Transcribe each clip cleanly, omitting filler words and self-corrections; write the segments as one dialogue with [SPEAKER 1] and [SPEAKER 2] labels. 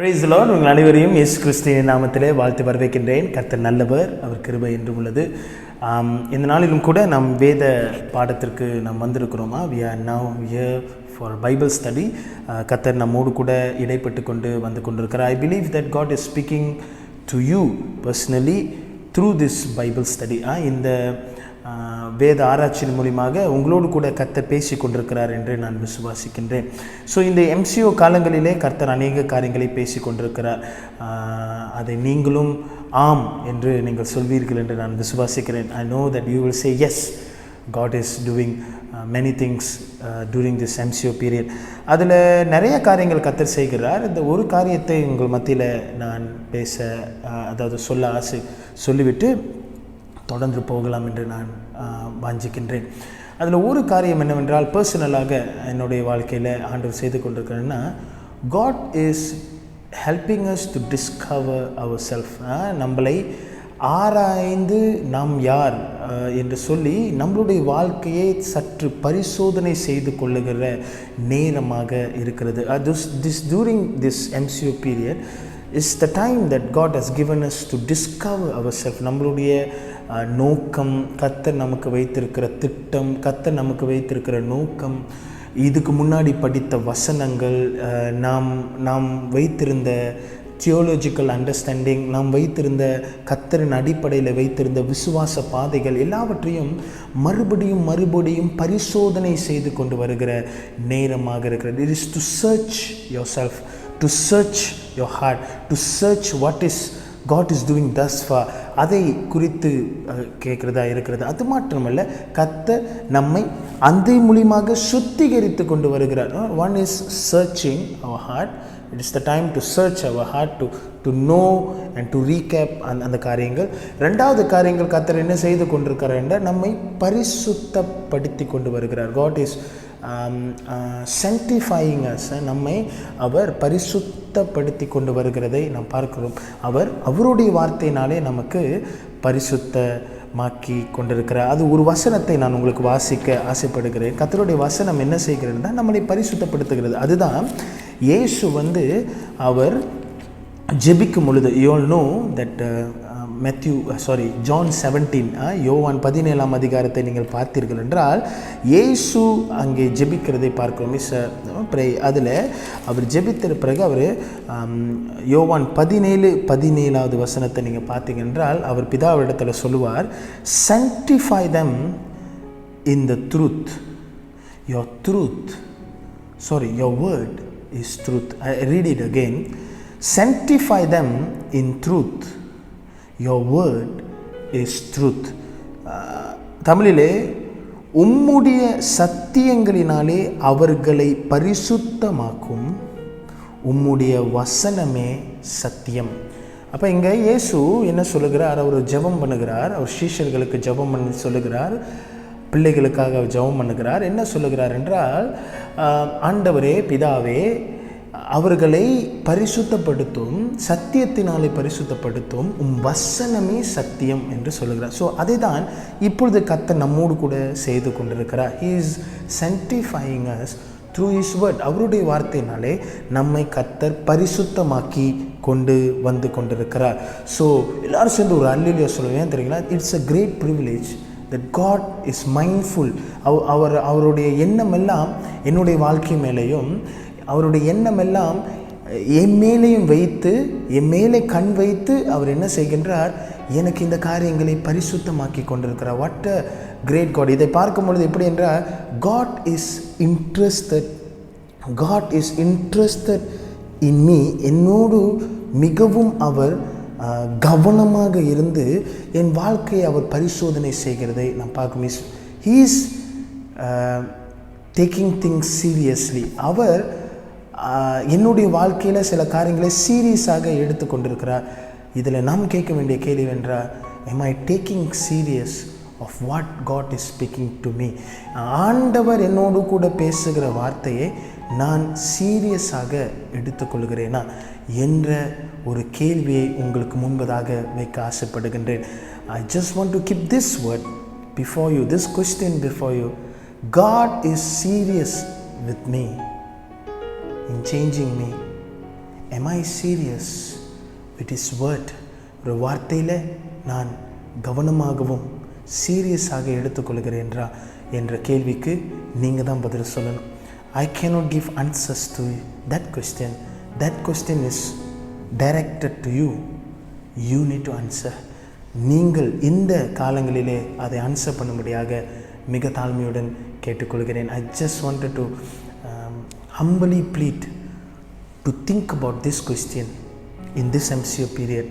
[SPEAKER 1] Praise the Lord. உங்கள் அனைவரையும் இயேசு கிறிஸ்துவின் நாமத்திலே வாழ்த்து வரவேற்கின்றேன். கர்த்தர் நல்லவர், அவர் கிருபை என்றும் உள்ளது. இந்த நாளிலும் கூட நாம் வேத பாடத்திற்கு நாம் வந்திருக்கிறோமா. we are now here for Bible study. கர்த்தர் நம்மோடு கூட இடைப்பட்டு கொண்டு வந்து கொண்டிருக்கிறார். I believe that God is speaking to you personally through this Bible study. இந்த வேத ஆராய்ச்சியின் மூலியமாக உங்களோடு கூட கர்த்தர் பேசி கொண்டிருக்கிறார் என்று நான் விசுவாசிக்கின்றேன். ஸோ இந்த MCO காலங்களிலே கர்த்தர் அநேக காரியங்களை பேசி கொண்டிருக்கிறார். அதை நீங்களும் ஆம் என்று நீங்கள் சொல்வீர்கள் என்று நான் விசுவாசிக்கிறேன். I know that you will say yes, God is doing many things during this MCO period. அதில் நிறைய காரியங்கள் கர்த்தர் செய்கிறார். இந்த ஒரு காரியத்தை உங்கள் மத்தியில் நான் பேச சொல்லிவிட்டு தொடர்ந்து போகலாம் என்று நான் வாஞ்சிக்கின்றேன். அதில் ஒரு காரியம் என்னவென்றால், பர்சனலாக என்னுடைய வாழ்க்கையில் ஆண்டவர் செய்து கொண்டிருக்கிறேன்னா, God is helping us to discover ourselves. நம்மளை ஆராய்ந்து நாம் யார் என்று சொல்லி நம்மளுடைய வாழ்க்கையை சற்று பரிசோதனை செய்து கொள்ளுகிற நேரமாக இருக்கிறது. During this MCO period is the time that God has given us to discover ourselves. நம்மளுடைய நோக்கம், கர்த்தர் நமக்கு வைத்திருக்கிற திட்டம், கர்த்தர் நமக்கு வைத்திருக்கிற நோக்கம், இதுக்கு முன்னாடி படித்த வசனங்கள், நாம் வைத்திருந்த தியோலஜிக்கல் அண்டர்ஸ்டாண்டிங், நாம் வைத்திருந்த கர்த்தரின் அடிப்படையில் வைத்திருந்த விசுவாச பாதைகள் எல்லாவற்றையும் மறுபடியும் பரிசோதனை செய்து கொண்டு வருகிற நேரமாக இருக்கிறது. It is to search yourself, to search your heart, to search what is God is doing thus far. அதை குறித்து கேட்குறதா இருக்கிறது. அது மாத்திரமல்ல, கர்த்தர் நம்மை அந்த மூலியமாக சுத்திகரித்து கொண்டு வருகிறார். One is searching our heart. It is the time to search our heart, to know and to recap அந்த காரியங்கள். ரெண்டாவது காரியங்கள் கர்த்தர் என்ன செய்து கொண்டிருக்கிறார் என்றால், நம்மை பரிசுத்தப்படுத்தி கொண்டு வருகிறார். God is sanctifying us. நம்மை அவர் பரிசுத்தப்படுத்தி கொண்டு வருகிறதை நாம் பார்க்கிறோம். அவருடைய வார்த்தையினாலே நமக்கு பரிசுத்தமாக்கி கொண்டிருக்கிறார். அது ஒரு வசனத்தை நான் உங்களுக்கு வாசிக்க ஆசைப்படுகிறேன். கர்த்தருடைய வசனம் என்ன செய்கிறதுனா, நம்மளை பரிசுத்தப்படுத்துகிறது. அதுதான் இயேசு அவர் ஜெபிக்கும் பொழுது, you all know that John 17, யோவான் 17ஆம் அதிகாரத்தை நீங்கள் பார்த்தீர்கள் என்றால், இயேசு அங்கே ஜெபிக்கிறதை பார்க்கிறோம். அதில் அவர் ஜெபித்த பிறகு அவர் யோவான் 17:17 வசனத்தை நீங்கள் பார்த்தீங்க என்றால், அவர் பிதாவிடத்தில் சொல்லுவார், sanctify them in the truth. your word is truth. I read it again. Sanctify them in truth. Your word is truth. தமிழிலே, உம்முடைய சத்தியங்களினாலே அவர்களை பரிசுத்தமாக்கும், உம்முடைய வசனமே சத்தியம். அப்போ இங்கே இயேசு என்ன சொல்லுகிறார்? அவர் ஜெபம் பண்ணுகிறார். அவர் சீஷர்களுக்கு ஜெபம் பண்ணி சொல்லுகிறார், பிள்ளைகளுக்காக அவர் ஜெபம் பண்ணுகிறார். என்ன சொல்லுகிறார் என்றால், ஆண்டவரே, பிதாவே, அவர்களை பரிசுத்தப்படுத்தும், சத்தியத்தினாலே பரிசுத்தப்படுத்தும், வசனமே சத்தியம் என்று சொல்லுகிறார். ஸோ அதை தான் இப்பொழுது கர்த்தர் நம்மோடு கூட செய்து கொண்டிருக்கிறார். He is sanctifying us through His word. அவருடைய வார்த்தையினாலே நம்மை கர்த்தர் பரிசுத்தமாக்கி கொண்டு வந்து கொண்டிருக்கிறார். ஸோ எல்லாரும் சேர்ந்து ஒரு அல்லேலூயா சொல்லுவேன் தெரியுங்களா? It's a great privilege that God is mindful. அவருடைய எண்ணம் எல்லாம் என்னுடைய வாழ்க்கை மேலேயும், அவருடைய எண்ணம் எல்லாம் என் மேலேயும் வைத்து, என் மேலே கண் வைத்து அவர் என்ன செய்கின்றார்? எனக்கு இந்த காரியங்களை பரிசுத்தமாக்கி கொண்டிருக்கிறார். What a great God! இதை பார்க்கும் பொழுது எப்படி என்றால், God is interested in me. என்னோடு மிகவும் அவர் கவனமாக இருந்து என் வாழ்க்கையை அவர் பரிசோதனை செய்கிறதை நாம் பார்க்கணும். He is taking things seriously. அவர் என்னுடைய வாழ்க்கையில் சில காரியங்களை சீரியஸாக எடுத்து கொண்டிருக்கிறார். இதில் நாம் கேட்க வேண்டிய கேள்வி என்றால், am I taking serious of what God is speaking to me? ஆண்டவர் என்னோடு கூட பேசுகிற வார்த்தையை நான் சீரியஸாக எடுத்துக்கொள்கிறேனா என்ற ஒரு கேள்வியை உங்களுக்கு முன்பதாக வைக்க ஆசைப்படுகின்றேன். I just want to keep this word before you, this question before you. God is serious with me in changing me, am I serious with his word? ஒரு வார்த்தையில் நான் கவனமாகவும் சீரியஸாக எடுத்துக்கொள்கிறேன்றா என்ற கேள்விக்கு நீங்கள் தான் பதில் சொல்லணும். I cannot give answers to that question. That question is directed to you. You need to answer. நீங்கள் இந்த காலங்களிலே அதை ஆன்சர் பண்ணும்படியாக மிக தாழ்மையுடன் கேட்டுக்கொள்கிறேன். I just wanted to humbly plead to think about this question in this MCO period.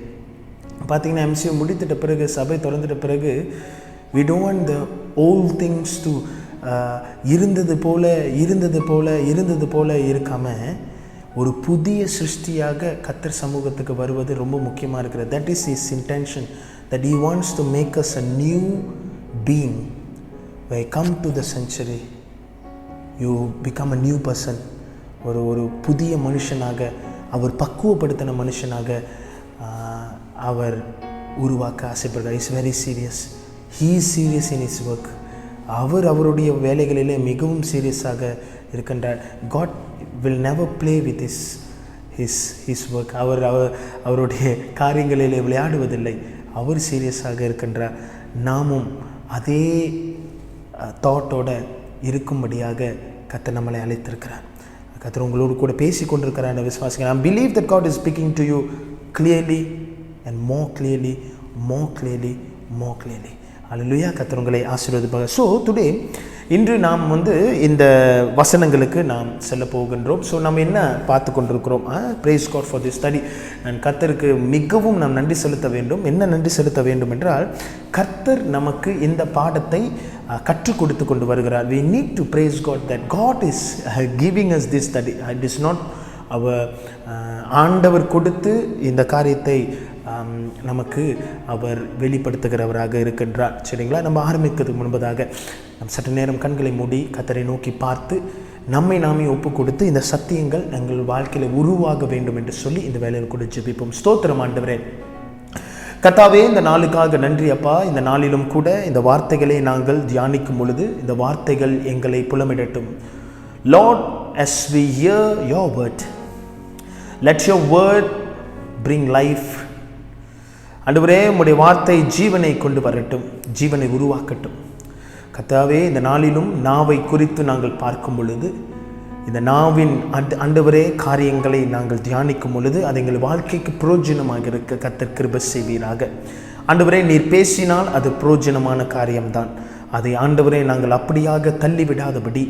[SPEAKER 1] பார்த்தீங்கன்னா MCO முடித்துட்ட பிறகு, சபை திறந்துட்ட பிறகு, we don't want the old things to இருந்தது போல இருக்காமல் ஒரு புதிய சிருஷ்டியாக கர்த்தர் சமூகத்துக்கு வருவது ரொம்ப முக்கியமாக இருக்கிறது. That is his intention, that he wants to make us a new being. When you come to the sanctuary, you become a new person. ஒரு புதிய மனுஷனாக, அவர் பக்குவப்படுத்தின மனுஷனாக அவர் உருவாக்க ஆசைப்படுகிறார். Is very serious. He is serious in his work. அவருடைய வேலைகளிலே மிகவும் சீரியஸாக இருக்கின்றார். God will never play with his work. அவருடைய காரியங்களிலே விளையாடுவதில்லை. அவர் சீரியஸாக இருக்கின்றார். நாமும் அதே தாட்டோடு இருக்கும்படியாக கர்த்தர் நம்மளை அழைத்திருக்கிறார். கர்த்தர் உங்களோடு கூட பேசி கொண்டிருக்கிறார் என்ற விசுவாசிக்கிறேன். I believe that God is speaking to you clearly and more clearly. அல்லேலூயா. கர்த்தர் உங்களை ஆசீர்வதிப்பார். ஸோ டுடே, இன்று நாம் இந்த வசனங்களுக்கு நாம் செல்ல போகின்றோம். ஸோ நம்ம என்ன பார்த்து கொண்டிருக்கிறோம்? praise God for this study. நான் கர்த்தருக்கு மிகவும் நாம் நன்றி செலுத்த வேண்டும். என்ன நன்றி செலுத்த வேண்டும் என்றால், கர்த்தர் நமக்கு இந்த பாடத்தை கற்றுக் கொடுத்து கொண்டு வருகிறார். we need to praise God that God is giving us this study. It is not ஆண்டவர் கொடுத்து இந்த காரியத்தை நமக்கு அவர் வெளிப்படுத்துகிறவராக இருக்கின்றார். சரிங்களா? நம்ம ஆரம்பிக்கிறதுக்கு முன்பதாக நம் சற்று நேரம் கண்களை மூடி கர்த்தரை நோக்கி பார்த்து நம்மை நாமே ஒப்பு கொடுத்து இந்த சத்தியங்கள் எங்கள் வாழ்க்கையில் உருவாக வேண்டும் என்று சொல்லி இந்த வேலையில் கூட ஜெபிப்போம். ஸ்தோத்திரம் ஆண்டவரே. கர்த்தாவே, இந்த நாளுக்காக நன்றி அப்பா. இந்த நாளிலும் கூட இந்த வார்த்தைகளை நாங்கள் தியானிக்கும் பொழுது இந்த வார்த்தைகள் எங்களை புலமிடட்டும். Lord, as we hear your word, let your word bring life. ஆண்டவரே, உம்முடைய வார்த்தை ஜீவனை கொண்டு வரட்டும், ஜீவனை உருவாக்கட்டும். கர்த்தாவே, இந்த நாளிலும் நாவை குறித்து நாங்கள் பார்க்கும் பொழுது, இந்த நாவின் ஆண்டவரே காரியங்களை நாங்கள் தியானிக்கும் பொழுது அது எங்கள் வாழ்க்கைக்கு பிரயோஜனமாக இருக்க கர்த்தர் கிருபை செய்வீராக. ஆண்டவரே, நீர் பேசினால் அது பிரயோஜனமான காரியம்தான். அதை ஆண்டவரே நாங்கள் அப்படியாக தள்ளிவிடாதபடி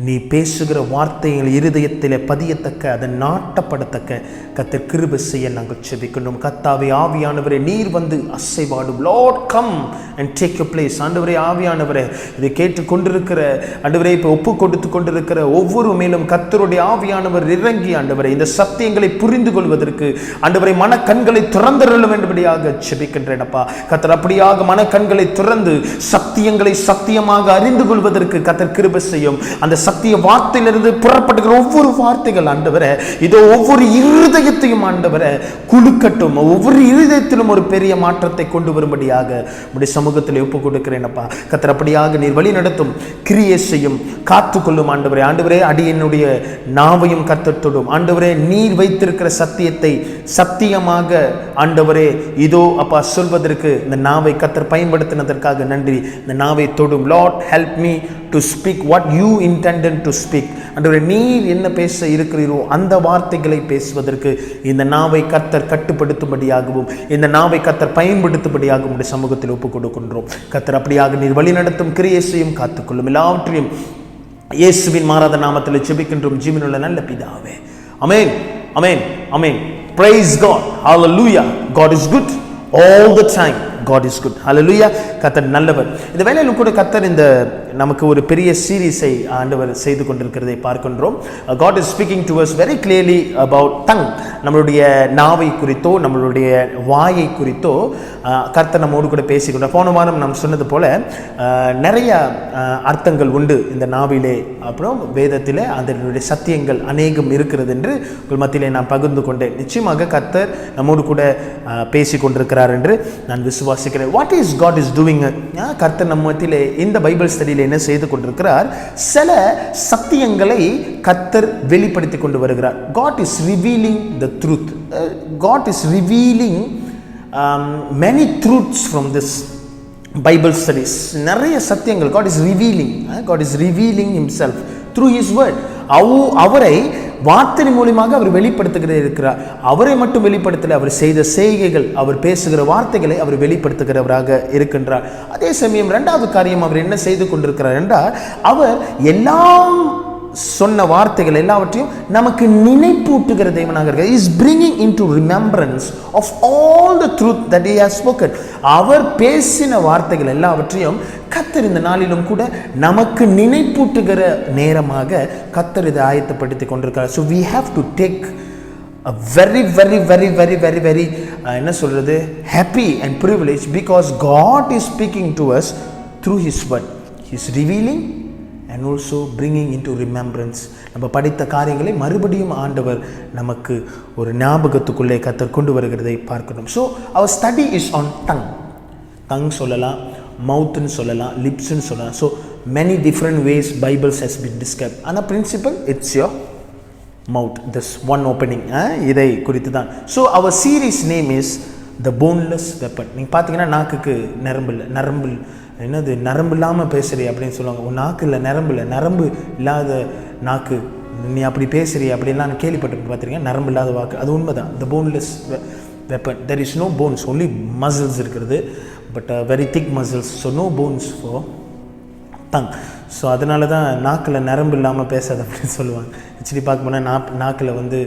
[SPEAKER 1] நீ பேசுகிற வார்த்தைகள் இருதயத்தில் பதியத்தக்க, அதை நாட்டப்படத்தக்க கர்த்தர் கிருபை செய்ய நாங்கள் செபிக்கணும். கர்த்தாவே, ஆவியானவரே நீர் அசைவாடும். Lord, come and take your place. ஆண்டவரே, ஆவியானவரே இதை கேட்டு கொண்டிருக்கிற ஆண்டவரே, இப்போ ஒப்பு கொடுத்து கொண்டிருக்கிற ஒவ்வொரு மேலும் கர்த்தருடைய ஆவியானவர் இறங்கி ஆண்டவரே இந்த சத்தியங்களை புரிந்து கொள்வதற்கு ஆண்டவரை மனக்கண்களை திறந்தருள வேண்டும்படியாக செபிக்கின்றேன் அப்பா. கர்த்தர் அப்படியாக மனக்கண்களை திறந்து சத்தியங்களை சத்தியமாக அறிந்து கொள்வதற்கு கர்த்தர் கிருபை செய்யும். அந்த சத்திய வார்த்தையிலிருந்து புறப்படுகிற ஒவ்வொரு வார்த்தைகள் ஆண்டவரே, இதோ ஒவ்வொரு இருதயத்தையும் ஆண்டவரே குலுக்கட்டும். ஒவ்வொரு இருதயத்திலும் ஒரு பெரிய மாற்றத்தை கொண்டு வரும்படியாக உடைய சமூகத்தில் ஒப்பு கொடுக்கிறேன் அப்பா. கர்த்தர் அப்படியாக நீர் வழி நடத்தும், கிரியை செய்யும், காத்துக்கொள்ளும் ஆண்டவரே. ஆண்டவரே, அடியனுடைய நாவையும் கர்த்தர் தொடும் ஆண்டவரே. நீர் வைத்திருக்கிற சத்தியத்தை சத்தியமாக ஆண்டவரே இதோ அப்பா சொல்வதற்கு இந்த நாவை கர்த்தர் பயன்படுத்தினதற்காக நன்றி. இந்த நாவை தொடும். Lord, help me to speak what you intended to speak. ஆண்டவரே, நீர் என்ன பேச இருக்கிறீரோ அந்த வார்த்தைகளை பேசுவதற்கு இந்த நாவை கர்த்தர் கட்டுப்படுத்தும்படியாகவும் இந்த நாவை கர்த்தர் பயன்படுத்தும்படியாகவும் உடைய சமூகத்தில் ஒப்புக் கொடுக்கின்றோம். கர்த்தர் அப்படியாக நீர் வழி நடத்தும், கிரியை செய்யும், காத்துக்கொள்ளும். எல்லாவற்றையும் இயேசுவின் மாறாத நாமத்தில் ஜெபிக்கின்றோம் ஜீவனுள்ள நல்ல பிதாவே. ஆமென், ஆமென், ஆமென். Praise God. Hallelujah. God is good all the time. God is good. Hallelujah. கர்த்தர் நல்லவர். இந்த வேளையிலும் கூட கர்த்தர் இந்த நமக்கு ஒரு பெரிய சீரீஸை ஆண்டவர் செய்து கொண்டிருக்கிறதை பார்க்கின்றோம். God is speaking to us very clearly about tongue. நம்மளுடைய நாவை குறித்தோ நம்மளுடைய வாயை குறித்தோ கர்த்தர் நம்மோடு கூட பேசிக்கொண்டார். போன வாரம் நாம் சொன்னது போல நிறைய அர்த்தங்கள் உண்டு இந்த நாவிலே. அப்புறம் வேதத்திலே அதனுடைய சத்தியங்கள் அநேகம் இருக்கிறது என்று உங்கள் மத்தியிலே நான் பகிர்ந்து கொண்டேன். நிச்சயமாக கர்த்தர் நம்மோடு கூட பேசி கொண்டிருக்கிறார் என்று நான் விசுவாசிக்கிறேன். What is God is doing? கர்த்தர் நம்ம மத்தியிலே இந்த பைபிள் ஸ்டடியிலே என்ன செய்து கொண்டிருக்கிறார்? சில சத்தியங்களை கர்த்தர் வெளிப்படுத்தி கொண்டு வருகிறார். God is revealing the truth. God is revealing many truths from this Bible studies. நிறைய சத்தியங்கள் God is revealing himself through his word. அவரை வார்த்தை மூலமாக அவர் வெளிப்படுத்துகிறே இருக்கிறார். அவரை மட்டும் வெளிப்படுத்தல, அவர் செய்த செய்கைகள், அவர் பேசுகிற வார்த்தைகளை அவர் வெளிப்படுத்துகிறவராக இருக்கின்றார். அதே சமயம் இரண்டாவது காரியம் அவர் என்ன செய்து கொண்டிருக்கிறார் என்றால், அவர் எல்லாம் சொன்ன வார்த்தைகள் எல்லாவற்றையும் நமக்கு நினைப்பூட்டுகிற தேவனாக இருக்கிறார். He is bringing into remembrance of all the truth that he has spoken. அவர் பேசின வார்த்தைகள் எல்லாவற்றையும் கர்த்தர் இந்த நாளிலும் கூட நமக்கு நினைப்பூட்டுகிற நேரமாக கர்த்தர் இதை ஆயத்தப்படுத்தி கொண்டிருக்கிறார். So we have to take a very என்ன சொல்றது, happy and privileged, because God is speaking to us through his word. He is revealing and also bringing into remembrance. நம்ம படித்த காரியங்களை மறுபடியும் ஆண்டவர் நமக்கு ஒரு ஞாபகத்துக்குள்ளே கர்த்தர் கொண்டு வருகிறதை பார்க்கணும். So our study is on tongue சொல்லலாம், மவுத்னு சொல்லலாம், லிப்ஸ்னு சொல்லலாம். So many different ways Bibles has been described. ஆனால் principle it's your mouth, this one opening. இதை குறித்து தான். So our series name is the boneless weapon. நீங்கள் பார்த்தீங்கன்னா நாக்குக்கு நரம்பு என்னது நரம்பு இல்லாமல் பேசுகிறீ அப்படின்னு சொல்லுவாங்க. உன் நாக்கு இல்லை, நரம்பு இல்லாத நாக்கு, நீ அப்படி பேசுகிறீ அப்படின்லாம் நான் கேள்விப்பட்டு பார்த்துருக்கேன். நரம்பு இல்லாத வாக்கு, அது உண்மைதான். The boneless weapon. There is no bones, only muscles இருக்கிறது, but very thick muscles. So no bones for tongue. So அதனால தான் நாக்கில் நரம்பு இல்லாமல் பேசாது அப்படின்னு சொல்லுவாங்க. ஆக்சுவலி பார்க்க போனால் நாக்கில் வந்து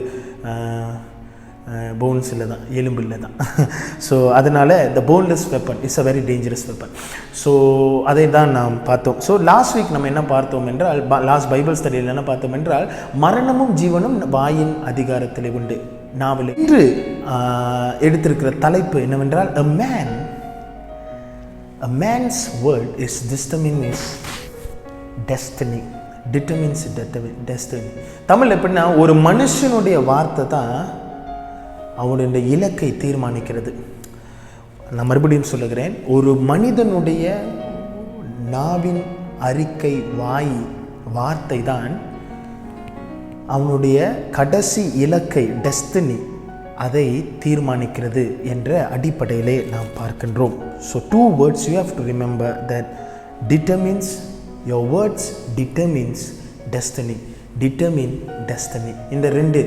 [SPEAKER 1] போன்ஸ் இல்லை தான், எலும்பு இல்லை தான். ஸோ அதனால் the boneless weapon is a very dangerous weapon. So அதை தான் நாம் பார்த்தோம். ஸோ லாஸ்ட் வீக் நம்ம என்ன பார்த்தோம் என்றால், லாஸ்ட் பைபிள் ஸ்டடியில் என்ன பார்த்தோம் என்றால், மரணமும் ஜீவனும் வாயின் அதிகாரத்தில் உண்டு நாவல். இன்று எடுத்திருக்கிற தலைப்பு என்னவென்றால், a man's word is determines destiny. Tamil எப்படின்னா, ஒரு மனுஷனுடைய வார்த்தை தான் அவனுடைய இலக்கை தீர்மானிக்கிறது. நான் மறுபடியும் சொல்லுகிறேன், ஒரு மனிதனுடைய நாவின் அறிக்கை, வார்த்தை தான் அவனுடைய கடைசி இலக்கை, டெஸ்டினி, அதை தீர்மானிக்கிறது என்ற அடிப்படையிலே நாம் பார்க்கின்றோம். So 2 words you have to remember that determines, your words determines destiny. இந்த 2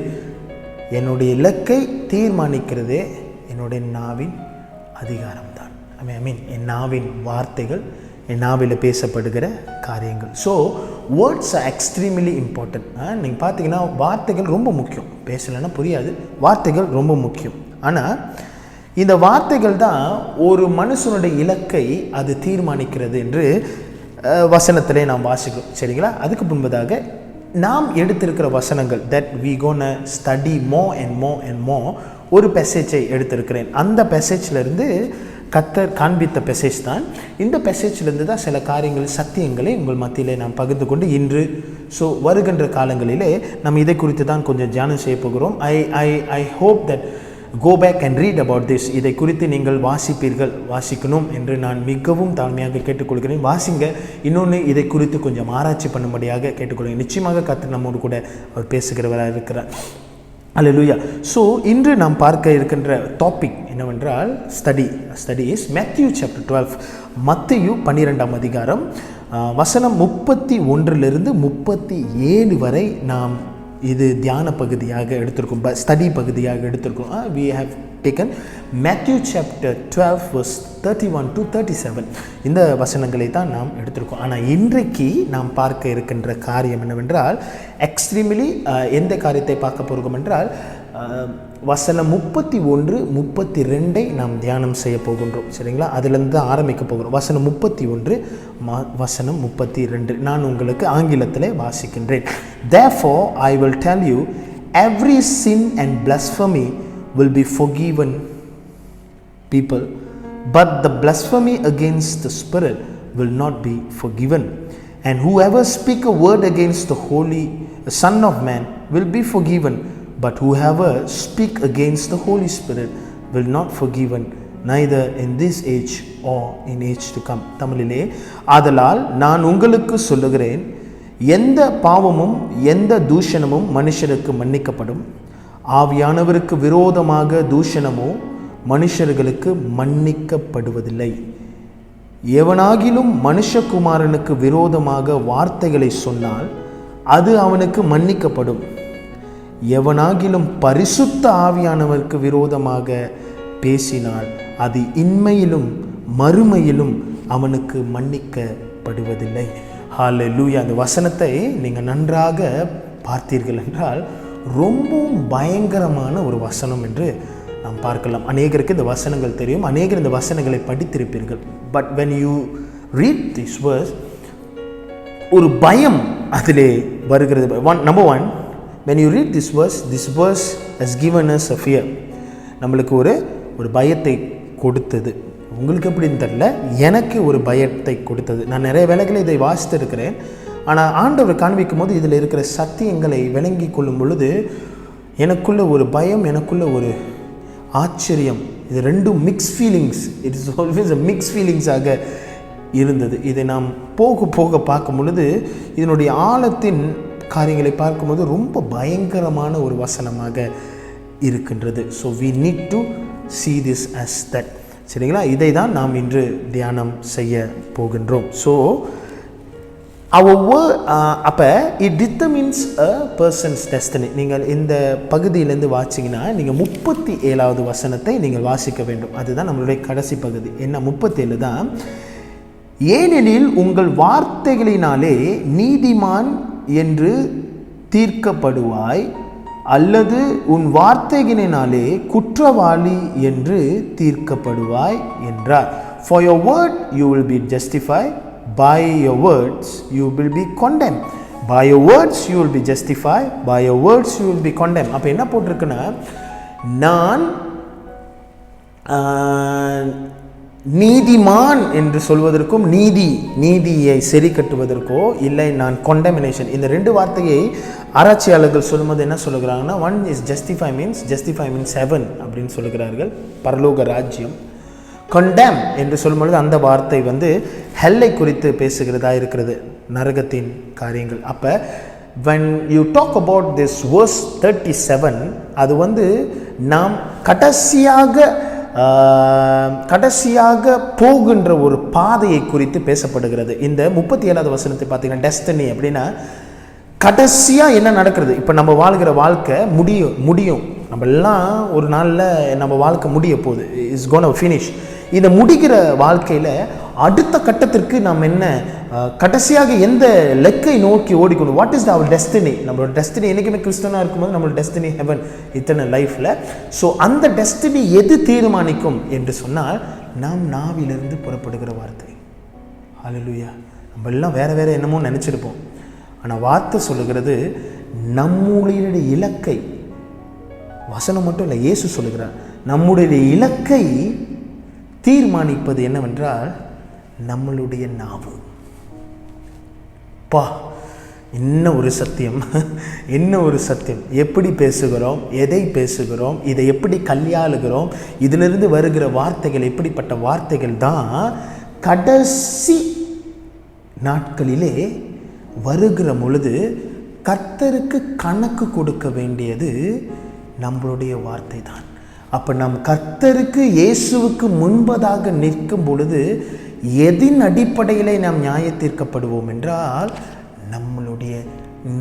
[SPEAKER 1] என்னுடைய இலக்கை தீர்மானிக்கிறதே என்னுடைய நாவின் அதிகாரம்தான். என் நாவின் வார்த்தைகள், என் நாவில் பேசப்படுகிற காரியங்கள். So words are extremely important. நீங்கள் பார்த்தீங்கன்னா வார்த்தைகள் ரொம்ப முக்கியம். பேசலைன்னா புரியாது, வார்த்தைகள் ரொம்ப முக்கியம். ஆனால் இந்த வார்த்தைகள் தான் ஒரு மனுஷனுடைய இலக்கை அது தீர்மானிக்கிறது என்று வசனத்திலே நாம் வாசிக்கிறோம். சரிங்களா? அதுக்கு முன்பதாக நாம் எடுத்திருக்கிற வசனங்கள், that we gonna study more and more, ஒரு மெசேஜை எடுத்திருக்கிறேன். அந்த மெசேஜ்லேருந்து கர்த்தர் காண்பித்த மெசேஜ் தான். இந்த மெசேஜ்லேருந்து தான் சில காரியங்கள், சத்தியங்களை உங்கள் மத்தியிலே நாம் பகிர்ந்து கொண்டு இன்று வருகின்ற காலங்களிலே நாம் இதை குறித்து தான் கொஞ்சம் தியானம் செய்ய போகிறோம். I hope that go back and read about this. இதை குறித்து நீங்கள் வாசிக்கணும் என்று நான் மிகவும் தாழ்மையாக கேட்டுக்கொள்கிறேன். வாசிங்க. இன்னொன்று, இதை குறித்து கொஞ்சம் ஆராய்ச்சி பண்ணும்படியாக கேட்டுக்கொள்கிறேன். நிச்சயமாக கர்த்தர் நம்மோடு கூட அவர் பேசுகிறவராக இருக்கிறார். அல்லேலூயா. ஸோ இன்று நாம் பார்க்க இருக்கின்ற டாபிக் என்னவென்றால், ஸ்டடி இஸ் மேத்யூ சாப்டர் 12. மத்தேயு 12ஆம் அதிகாரம் வசனம் 31 37 வரை நாம் இது தியான பகுதியாக எடுத்திருக்கோம், ஸ்டடி பகுதியாக எடுத்திருக்கோம். we have taken Matthew chapter 12 verse 31 to 37. இந்த வசனங்களை தான் நாம் எடுத்திருக்கோம். ஆனால் இன்றைக்கு நாம் பார்க்க இருக்கின்ற காரியம் என்னவென்றால், எக்ஸ்ட்ரீம்லி எந்த காரியத்தை பார்க்க போகிறோம் என்றால், வசனம் 31 32 நாம் தியானம் செய்ய போகின்றோம். சரிங்களா? அதிலிருந்து தான் ஆரம்பிக்க போகிறோம். வசனம் 31 வசனம் 32 நான் உங்களுக்கு ஆங்கிலத்திலே வாசிக்கின்றேன். Therefore I will tell you, every sin and blasphemy will be forgiven people, but the blasphemy against the Spirit will not be forgiven. And whoever speak a word against the holy Son of Man will be forgiven, but whoever speak against the Holy Spirit will not forgiven, neither in this age or in age to come. தமிழிலே, ஆதலால் நான் உங்களுக்கு சொல்லுகிறேன், எந்த பாவமும் எந்த தூஷணமும் மனுஷருக்கு மன்னிக்கப்படும், ஆவியானவருக்கு விரோதமாக தூஷணமோ மனுஷர்களுக்கு மன்னிக்கப்படுவதில்லை. எவனாகிலும் மனுஷகுமாரனுக்கு விரோதமாக வார்த்தைகளை சொன்னால் அது அவனுக்கு மன்னிக்கப்படும். எவனாகிலும் பரிசுத்த ஆவியானவருக்கு விரோதமாக பேசினால் அது இன்மையிலும் மறுமையிலும் அவனுக்கு மன்னிக்கப்படுவதில்லை. ஹல்லேலூயா. அந்த வசனத்தை நீங்கள் நன்றாக பார்த்தீர்கள் என்றால் ரொம்பவும் பயங்கரமான ஒரு வசனம் என்று நாம் பார்க்கலாம். அநேகருக்கு இந்த வசனங்கள் தெரியும், அநேகர் இந்த வசனங்களை படித்திருப்பீர்கள். But when you read this verse, ஒரு பயம் அதிலே வருகிறது. Number one, when you read this verse has given us a fear. நம்மளுக்கு ஒரு பயத்தை கொடுத்தது. உங்களுக்கு எப்படின்னு தெரியல, எனக்கு ஒரு பயத்தை கொடுத்தது. நான் நிறைய வேளைகளை இதை வாசித்து இருக்கிறேன். ஆனால் ஆண்டவர் காண்பிக்கும் போது இதில் இருக்கிற சத்தியங்களை விளங்கி கொள்ளும் பொழுது எனக்குள்ள ஒரு பயம், எனக்குள்ள ஒரு ஆச்சரியம், இது ரெண்டும் mix feelings. It is always a mix ஃபீலிங்ஸாக இருந்தது. இதை நாம் போக போக பார்க்கும் பொழுது இதனுடைய ஆழத்தின் காரியங்களை பார்க்கும்போது ரொம்ப பயங்கரமான ஒரு வசனமாக இருக்கின்றது. So we need to see this as that. சரிங்களா? இதை தான் நாம் இன்று தியானம் செய்ய போகின்றோம். ஸோ அப்போ it determines a persons destiny. நீங்கள் இந்த பகுதியிலேருந்து வாசிங்கன்னா நீங்கள் 37வது வசனத்தை நீங்கள் வாசிக்க வேண்டும். அதுதான் நம்மளுடைய கடைசி பகுதி. என்ன 37 தான். ஏனெனில் உங்கள் வார்த்தைகளினாலே நீதிமான் என்று தீர்க்கப்படுவாய், அல்லது உன் வார்த்தைகளினாலே குற்றவாளி என்று தீர்க்கப்படுவாய் என்றார். For your word you will be justified, by your words you will be condemned. By your words you will be justified, by your words you will be condemned. அப்போ என்ன போட்டிருக்குன்னா, நான் நீதிமான் என்று சொல்வதற்கும் நீதியை சரி கட்டுவதற்கோ இல்லை நான் condemnation, இந்த ரெண்டு வார்த்தையை ஆராய்ச்சியாளர்கள் சொல்லும்போது என்ன சொல்லுகிறாங்கன்னா, one is justify means heaven அப்படின்னு சொல்லுகிறார்கள், பரலோக ராஜ்யம். condemn என்று சொல்லும்பொழுது அந்த வார்த்தை ஹெல்லை குறித்து பேசுகிறதா இருக்கிறது, நரகத்தின் காரியங்கள். அப்போ when you talk about this verse 37, அது நாம் கடைசியாக போகின்ற ஒரு பாதையை குறித்து பேசப்படுகிறது. இந்த 37வது வசனத்தை பார்த்தீங்கன்னா, டெஸ்டினி அப்படின்னா கடைசியாக என்ன நடக்கிறது. இப்போ நம்ம வாழ்கிற வாழ்க்கை முடியும் நம்ம எல்லாம் ஒரு நாளில் நம்ம வாழ்க்கை முடிய போகுது, இஸ் கோன் ஃபினிஷ். இதை முடிக்கிற வாழ்க்கையில் அடுத்த கட்டத்திற்கு நாம் என்ன கடைசியாக எந்த லெக்கை நோக்கி ஓடிக்கணும், வாட் இஸ் அவர் டெஸ்டினி. நம்மளோட டெஸ்டினி என்றைக்குமே கிறிஸ்தனாக இருக்கும்போது நம்மளோட டெஸ்டினி ஹெவன் இத்தனை லைஃப்பில். ஸோ அந்த டெஸ்டினி எது தீர்மானிக்கும் என்று சொன்னால் நாம் நாவிலிருந்து புறப்படுகிற வார்த்தை. ஹல்லேலூயா. நம்ம எல்லாம் வேறு என்னமோ நினச்சிருப்போம், ஆனால் வார்த்தை சொல்லுகிறது நம்முடைய இலக்கை, வசனம் மட்டும் இல்லை, இயேசு சொல்லுகிறார், நம்முடைய இலக்கை தீர்மானிப்பது என்னவென்றால் நம்மளுடைய நாவு. என்ன ஒரு சத்தியம், என்ன ஒரு சத்தியம். எப்படி பேசுகிறோம், எதை பேசுகிறோம், இதை எப்படி கையாளுகிறோம், இதிலிருந்து வருகிற வார்த்தைகள் எப்படிப்பட்ட வார்த்தைகள் தான் கடைசி நாட்களிலே வருகிற பொழுது கர்த்தருக்கு கணக்கு கொடுக்க வேண்டியது நம்மளுடைய வார்த்தை தான். அப்போ நம் கர்த்தருக்கு இயேசுவுக்கு முன்பதாக நிற்கும் பொழுது எதின் அடிப்படையில் நாம் நியாய தீர்க்கப்படுவோம் என்றால் நம்மளுடைய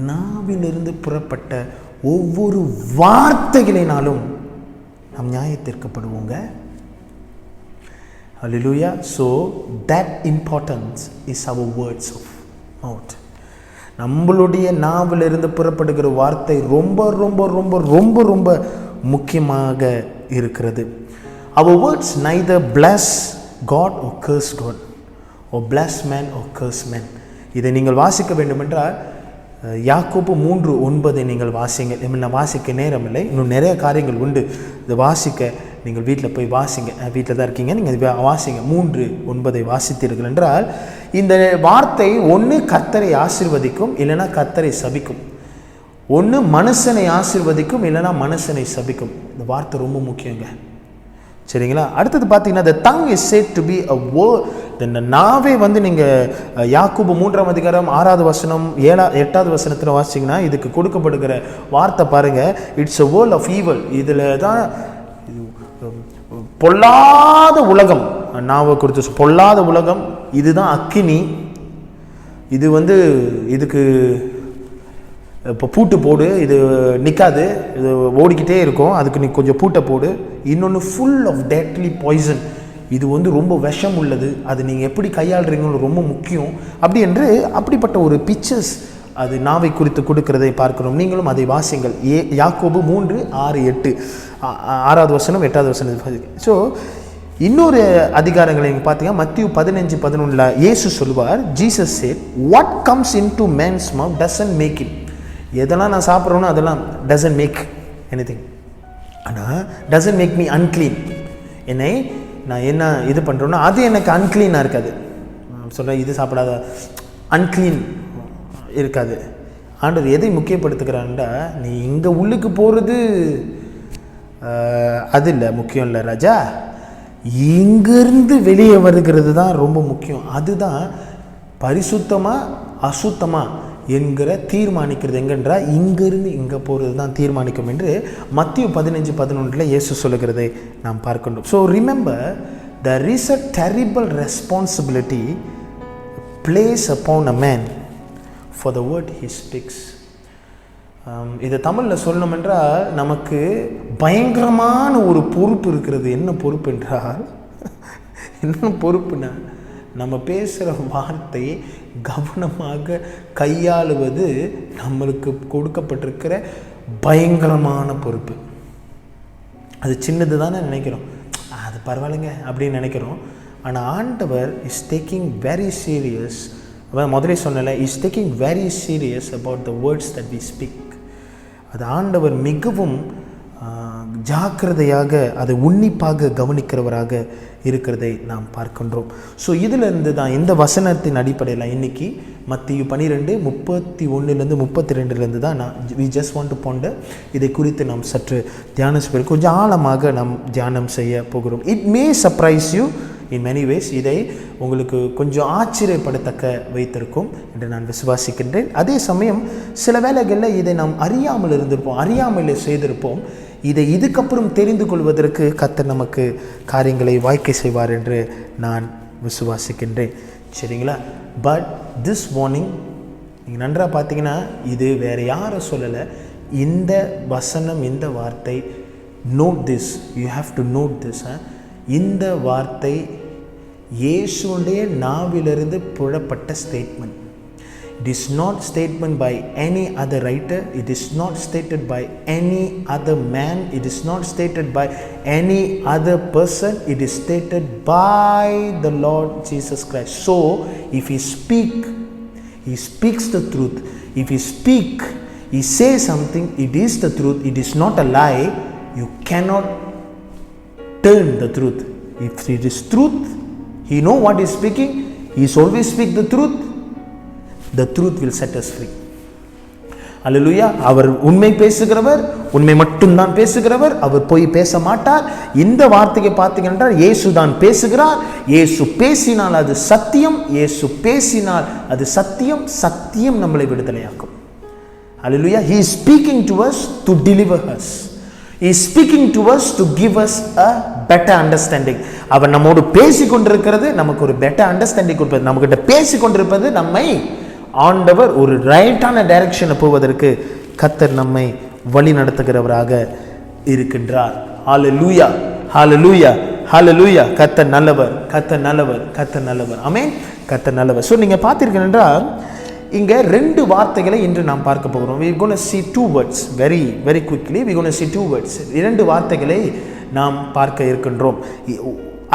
[SPEAKER 1] நாவிலிருந்து புறப்பட்ட ஒவ்வொரு வார்த்தைகளினாலும் நாம் நியாய தீர்க்கப்படுவோங்க. Hallelujah. So that importance is our words of mouth. நம்மளுடைய நாவிலிருந்து புறப்படுகிற வார்த்தை ரொம்ப ரொம்ப ரொம்ப ரொம்ப ரொம்ப முக்கியமாக இருக்கிறது. Our words neither bless God or curse God, or bless man or curse man. இதை நீங்கள் வாசிக்க வேண்டுமென்றால் யாக்கோபு 3:9 நீங்கள் வாசிங்க. நான் வாசிக்க நேரம் இல்லை, இன்னும் நிறைய காரியங்கள் உண்டு. இதை வாசிக்க நீங்கள் வீட்டில் போய் வாசிங்க. வீட்டில் தான் இருக்கீங்க, நீங்கள் வாசிங்க. 3:9 வாசித்தீர்கள் என்றால் இந்த வார்த்தை ஒன்று கர்த்தரை ஆசீர்வதிக்கும், இல்லைன்னா கர்த்தரை சபிக்கும். ஒன்று மனுஷனை ஆசீர்வதிக்கும், இல்லைன்னா மனுஷனை சபிக்கும். இந்த வார்த்தை ரொம்ப முக்கியங்க. சரிங்களா? அடுத்தது பார்த்தீங்கன்னா the tongue is said to be a word. இந்த நாவே வந்து நீங்கள் யாக்கோபு 3ஆம் அதிகாரம் 6வது வசனம் 8வது வசனத்தில் வாசிச்சிங்கன்னா இதுக்கு கொடுக்கப்படுகிற வார்த்தை பாருங்கள், it's a world of evil. இதில் தான் பொல்லாத உலகம், நாவை குறித்து பொல்லாத உலகம், இதுதான் அக்கினி. இது வந்து இதுக்கு இப்போ பூட்டு போடு, இது நிற்காது, இது ஓடிக்கிட்டே இருக்கும், அதுக்கு நீ கொஞ்சம் பூட்டை போடு. இன்னொன்று ஃபுல் ஆஃப் டெட்லி பாய்சன், இது வந்து ரொம்ப விஷம் உள்ளது, அது நீங்கள் எப்படி கையாளுறீங்கன்னு ரொம்ப முக்கியம். அப்படி என்று அப்படிப்பட்ட ஒரு பிக்சர்ஸ் அது நாவை குறித்து கொடுக்கிறதை பார்க்கிறோம். நீங்களும் அதை வாசிங்கள். யாக்கோபு 3:6-8 6வது வசனம் 8வது வசனம். ஸோ இன்னொரு அதிகாரங்களை நீங்கள் பார்த்தீங்கன்னா மத்திய 15:11 இயேசு சொல்லுவார், Jesus said, what comes into man's mouth doesn't make him. எதெல்லாம் நான் சாப்பிட்றோன்னு அதெல்லாம் doesn't make anything, ஆனால் doesn't make me unclean. என்னை நான் என்ன இது பண்ணுறோன்னா அது எனக்கு அன்க்ளீனாக இருக்காது. சொல்கிறேன், இது சாப்பிடாத அன்க்ளீன் இருக்காது. ஆண்டவர் எதை முக்கியப்படுத்துகிறான்டா, நீ இங்கே உள்ளுக்கு போகிறது அது இல்லை, முக்கியம் இல்லை ராஜா, இங்கிருந்து வெளியே வருகிறது தான் ரொம்ப முக்கியம். அதுதான் பரிசுத்தமாக அசுத்தமாக என்கிற தீர்மானிக்கிறது. எங்கென்றா இங்கிருந்து இங்கே போகிறது தான் தீர்மானிக்கும் என்று மத்திய 15:11 இயேசு சொல்லுகிறதை நாம் பார்க்கின்றோம். So remember, there is a terrible responsibility placed upon a man for the word he speaks. இதை தமிழில் சொல்லணும் என்றால் நமக்கு பயங்கரமான ஒரு பொறுப்பு இருக்கிறது. என்ன பொறுப்பு என்றால், என்ன பொறுப்புனா, நம்ம பேசுகிற வார்த்தையை கவனமாக கையாளுவது நம்மளுக்கு கொடுக்கப்பட்டிருக்கிற பயங்கரமான பொறுப்பு. அது சின்னது தானே நினைக்கிறோம், அது பரவாயில்லைங்க அப்படின்னு நினைக்கிறோம். ஆனால் ஆண்டவர் இஸ் டேக்கிங் வெரி சீரியஸ். முதலே சொன்னல, is taking very serious about the words that we speak. அது ஆண்டவர் மிகவும் ஜாக்கிரதையாக அதை உன்னிப்பாக கவனிக்கிறவராக இருக்கிறதை நாம் பார்க்கின்றோம். ஸோ இதிலிருந்து தான் இந்த வசனத்தின் அடிப்படையில் இன்றைக்கி மத்திய 12:31-32 தான் நான் we just want to ponder. இதை குறித்து நாம் சற்று தியானம் செய்ய கொஞ்சம் ஆழமாக நாம் தியானம் செய்ய போகிறோம். It may surprise you in many ways. இதை உங்களுக்கு கொஞ்சம் ஆச்சரியப்படத்தக்க வைத்திருக்கும் என்று நான் விசுவாசிக்கின்றேன். அதே சமயம் சில வேளைகளில் இதை நாம் அறியாமல் இருந்திருப்போம், அறியாமல் செய்திருப்போம். இதை இதுக்கப்புறம் தெரிந்து கொள்வதற்கு கர்த்தர் நமக்கு காரியங்களை வாய்க்கை செய்வார் என்று நான் விசுவாசிக்கின்றேன். சரிங்களா? பட் திஸ் மார்னிங் நீங்கள் நன்றாக பார்த்தீங்கன்னா, இது வேறு யாரும் சொல்லலை. இந்த வசனம், இந்த வார்த்தை, note this, you have to note this. இந்த வார்த்தை இயேசுடைய நாவிலிருந்து புறப்பட்ட statement. It is not statement by any other writer. It is not stated by any other man. It is not stated by any other person. It is stated by the Lord Jesus Christ. So, if He speaks the truth. If He says something, it is the truth. It is not a lie. You cannot turn the truth. If it is truth, He know what He is speaking. He is always speak the truth. The truth will set us free. அல்லேலூயா. அவர் உண்மை பேசுகிறவர், உண்மை மட்டும்தான் பேசுகிறவர், அவர் போய் பேச மாட்டார். இந்த வார்த்தையை பார்த்தீங்கன்னா இயேசு தான் பேசுகிறார். இயேசு பேசினால் அது சத்தியம், இயேசு பேசினால் அது சத்தியம், சத்தியம் நம்மளை விடுதலையாக்கும். அல்லேலூயா. He is speaking to us to deliver us. He is speaking to us to give us a better understanding. அவர் நம்மோடு பேசி கொண்டிருக்கிறது நமக்கு ஒரு better understanding கொடுப்பது. நம்மகிட்ட பேசி கொண்டிருப்பது நம்மை ஆண்டவர் ஒரு ரைட்டான டைரக்ஷனை போவதற்கு கர்த்தர் நம்மை வழி நடத்துகிறவராக இருக்கின்றார். ஹல்லேலூயா, ஹல்லேலூயா, ஹல்லேலூயா. கர்த்தர் நல்லவர், கர்த்தர் நல்லவர், கர்த்தர் நல்லவர். ஆமென். கர்த்தர் நல்லவர். ஸோ நீங்கள் பார்த்தீர்கள் என்றால் இங்கே 2 வார்த்தைகளை இன்று நாம் பார்க்க போகிறோம். we are going to see 2 words very very quickly. we are going to see 2 words. 2 வார்த்தைகளை நாம் பார்க்க இருக்கின்றோம்.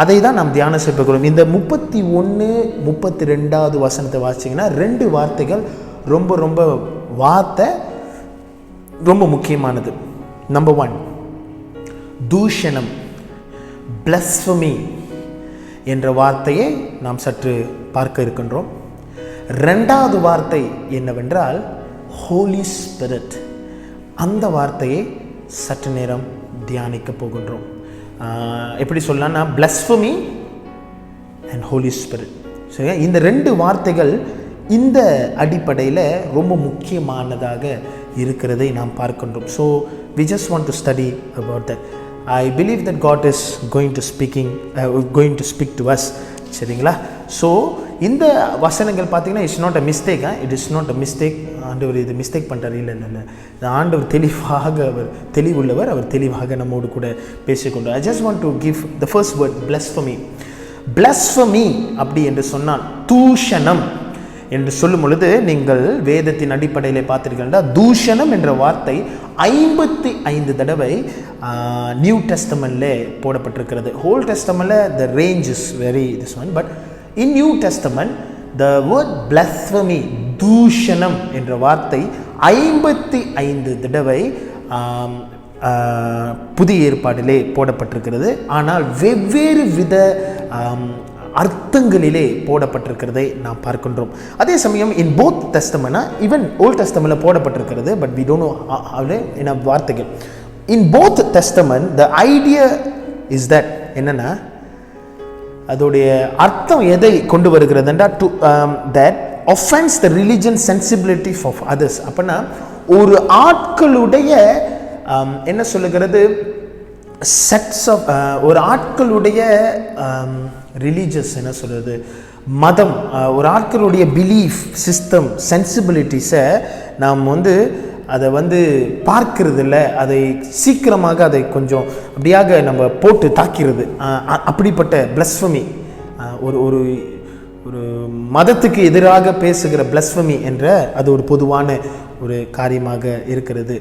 [SPEAKER 1] அதை தான் நாம் தியானம் செய்ய போகிறோம். இந்த 31-32வது வசனத்தை வாசிச்சிங்கன்னா 2 வார்த்தைகள் ரொம்ப ரொம்ப வார்த்தை ரொம்ப முக்கியமானது. நம்பர் 1 தூஷணம், பிளஸ்பமி என்ற வார்த்தையை நாம் சற்று பார்க்க இருக்கின்றோம். 2வது வார்த்தை என்னவென்றால் ஹோலி ஸ்பிரிட். அந்த வார்த்தையை சற்று நேரம் தியானிக்க போகின்றோம். எப்படி சொல்லலாம்னா blasphemy and Holy Spirit. சரியா? இந்த 2 வார்த்தைகள் இந்த அடிப்படையில் ரொம்ப முக்கியமானதாக இருக்கிறதை நாம் பார்க்கின்றோம். So we just want to study about that. I believe that God is going to speak to us. சரிங்களா? ஸோ இந்த வசனங்கள் பார்த்தீங்கன்னா it's not a mistake. It is not a mistake. ஆண்டவர் இது மிஸ்டேக் பண்ணுறாரு. இல்லை இந்த ஆண்டவர் அவர் தெளிவுள்ளவர். அவர் தெளிவாக நம்மோடு கூட பேசிக்கொண்டு I just want to give the first word, blasphemy. blasphemy அப்படி என்று சொன்னால் தூஷணம் என்று சொல்லும் பொழுது நீங்கள் வேதத்தின் அடிப்படையில் பார்த்தீர்கள்னா தூஷணம் என்ற வார்த்தை 55 தடவை நியூ டெஸ்டமெண்ட்ல போடப்பட்டிருக்கிறது. ஹோல் டெஸ்டமெண்ட்ல the range is very this one, but in New Testament the word blasphemy தூஷணம் என்ற வார்த்தை 55 தடவை புதிய ஏற்பாடிலே போடப்பட்டிருக்கிறது. ஆனால் வெவ்வேறு வித அர்த்தங்களிலே போடப்பட்டிருக்கிறதை நாம் பார்க்கின்றோம். அதே சமயம் in both testament, even old டெஸ்டமெண்ட்ல போடப்பட்டிருக்கிறது, பட் வி டோன்ட் நோ என்ன வார்த்தைகள். In both testament the idea is that என்னன்னா அதோடைய அர்த்தம் எதை கொண்டு வருகிறதுன்றா that offends the religion sensibility of others. அப்படின்னா ஒரு ஆட்களுடைய என்ன சொல்லுகிறது செட்ஸ் ஆஃப் ஒரு ஆட்களுடைய ரிலீஜியஸ் என்ன சொல்கிறது மதம், ஒரு ஆட்களுடைய பிலீஃப் சிஸ்டம் சென்சிபிலிட்டிஸை நாம் அதை பார்க்கறது இல்லை. அதை சீக்கிரமாக அதை கொஞ்சம் அப்படியாக நம்ம போட்டு தாக்கிறது. அப்படிப்பட்ட blasphemy, ஒரு ஒரு ஒரு மதத்துக்கு எதிராக பேசுகிற blasphemy என்ற அது ஒரு பொதுவான ஒரு காரியமாக இருக்கிறது.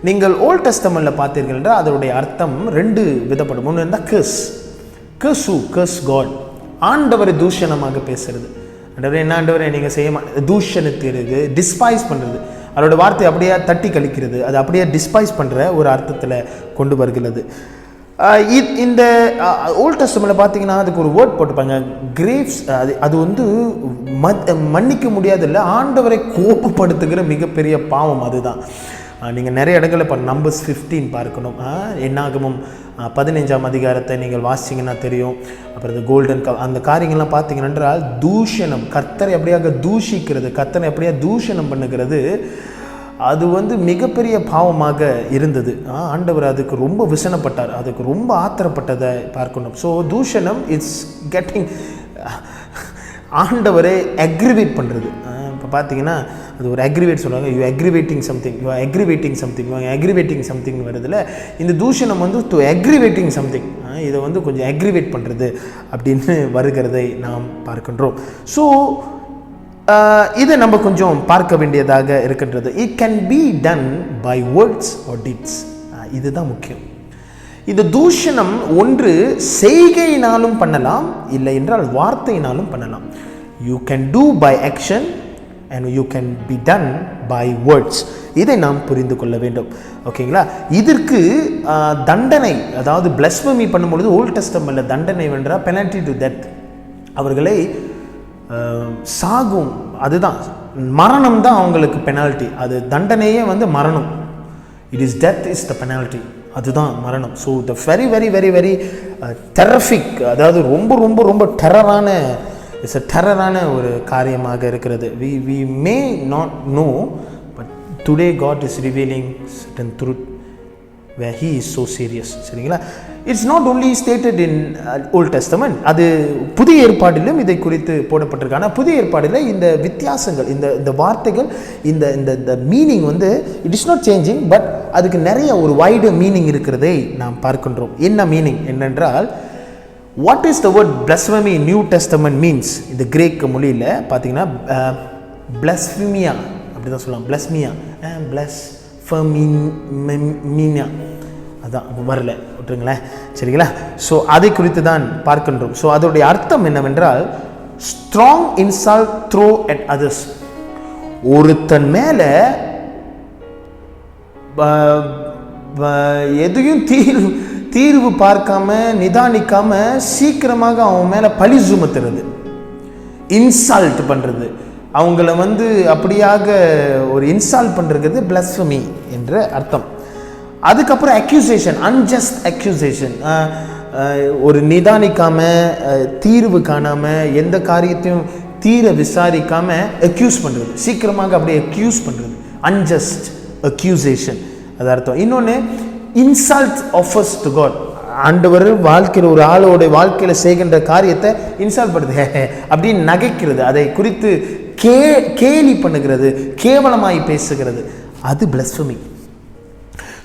[SPEAKER 1] நீங்கள் ஓல்ட் டெஸ்டமெண்ட்ல பார்த்தீர்கள் என்றால் அதனுடைய அர்த்தம் 2 விதப்படும். ஒன்று இருந்தால் கர்ஸ் காட், ஆண்டவரை தூஷணமாக பேசுறது. ஆண்டவரே என்ன ஆண்டவரை நீங்கள் செய்ய தூஷணிக்கிறது, டிஸ்பைஸ் பண்ணுறது. அதோட வார்த்தை அப்படியே தட்டி கழிக்கிறது, அது அப்படியே டிஸ்பைஸ் பண்ணுற ஒரு அர்த்தத்தில் கொண்டு வருகிறது. இந்த ஓல்ட் டெஸ்டமெண்ட்ல பார்த்தீங்கன்னா அதுக்கு ஒரு வேர்ட் போட்டுப்பாங்க, கிரேவ்ஸ். அது மன்னிக்க முடியாதில்லை, ஆண்டவரை கோபப்படுத்துகிற மிகப்பெரிய பாவம் அதுதான். நீங்கள் நிறைய இடங்களில் இப்போ நம்பர்ஸ் 15 பார்க்கணும். என்னாகமும் 15ஆம் அதிகாரத்தை நீங்கள் வாசிச்சிங்கன்னா தெரியும். அப்புறம் இந்த கோல்டன் அந்த காரியங்கள்லாம் பார்த்தீங்கன்னா தூஷணம், கர்த்தரை அப்படியாக தூஷிக்கிறது, கர்த்தரை அப்படியே தூஷணம் பண்ணுகிறது, அது மிகப்பெரிய பாவமாக இருந்தது. ஆண்டவர் அதுக்கு ரொம்ப விசனப்பட்டார், அதுக்கு ரொம்ப ஆத்திரப்பட்டதை பார்க்கணும். ஸோ தூஷணம் இட்ஸ் கெட்டிங் ஆண்டவரை அக்ரிவேட் பண்ணுறது. இப்போ பார்த்தீங்கன்னா அது ஒரு அக்ரிவேட் சொல்லுவாங்க, யூ அக்ரிவேட்டிங் சம்திங் வருதுல. இந்த தூஷணம் டு அக்ரிவேட்டிங் சம்திங், இதை கொஞ்சம் அக்ரிவேட் பண்ணுறது அப்படின்னு வருகிறதை நாம் பார்க்கின்றோம். ஸோ இதை நம்ம கொஞ்சம் பார்க்க வேண்டியதாக இருக்கின்றது. It can be done by words or deeds. இதுதான் முக்கியம். இந்த தூஷணம் ஒன்று செய்கையினாலும் பண்ணலாம், இல்லை என்றால் வார்த்தையினாலும் பண்ணலாம். You can do by action and you can be done by words. இதை நாம் புரிந்து கொள்ள வேண்டும். ஓகேங்களா? இதற்கு தண்டனை, அதாவது blasphemy பண்ணும்பொழுது ஓல்ட் டெஸ்டமெண்ட்ல தண்டனை வென்றா பெனல்டி டு டெத். அவர்களை சாகும், அதுதான் மரணம் தான் அவங்களுக்கு பெனால்ட்டி. அது தண்டனையே மரணம். It is death is the penalty, அதுதான் மரணம். So the very very very very terrific, அதாவது ரொம்ப ரொம்ப ரொம்ப டெரரான ஒரு காரியமாக இருக்கிறது. we may not know, but today God is revealing certain truth where he is so serious. சரிங்களா? It's not only stated in Old Testament, அது புதிய ஏற்பாடிலும் இதை குறித்து போடப்பட்டிருக்காங்க. புதிய ஏற்பாடில் இந்த வித்தியாசங்கள், இந்த வார்த்தைகள், இந்த meaning it is not changing, but அதுக்கு நிறைய ஒரு வைடு மீனிங் இருக்கிறதை நாம் பார்க்கின்றோம். என்ன மீனிங் என்னென்றால், what is the word blasphemy in New Testament means? இந்த கிரேக்க மொழியில் பார்த்தீங்கன்னா blasphemia அப்படி தான் சொல்லலாம். blasphemia அதான் வரல, விட்டுருங்களேன். சரிங்களா? ஸோ அதை குறித்து தான் பார்க்கின்றோம். ஸோ அதோடைய அர்த்தம் என்னவென்றால் strong insult throw at others. ஒருத்தன் மேல எதையும் தீர்வு பார்க்காம நிதானிக்காம சீக்கிரமாக அவன் மேல பழி சுமத்துறது, இன்சல்ட் பண்றது, அவங்கள அப்படியாக ஒரு இன்சல்ட் பண்றது blasphemy என்ற அர்த்தம். அதுக்கப்புறம் அக்யூசேஷன், அன்ஜஸ்ட் அக்யூசேஷன். ஒரு நிதானிக்காமல் தீர்வு காணாமல் எந்த காரியத்தையும் தீர விசாரிக்காமல் அக்யூஸ் பண்ணுறது, சீக்கிரமாக அப்படியே அக்யூஸ் பண்ணுறது, அன்ஜஸ்ட் அக்யூசேஷன் அது அர்த்தம். இன்னொன்று இன்சல்ட் ஆஃபர்ஸ் டு காட். ஆண்டவர் வாழ்க்கையில் ஒரு ஆளோட வாழ்க்கையில் செய்கின்ற காரியத்தை இன்சல்ட் பண்ணுறது, அப்படின்னு நகைக்கிறது, அதை குறித்து கேலி பண்ணுகிறது, கேவலமாய் பேசுகிறது, அது பிளஸ்பமி.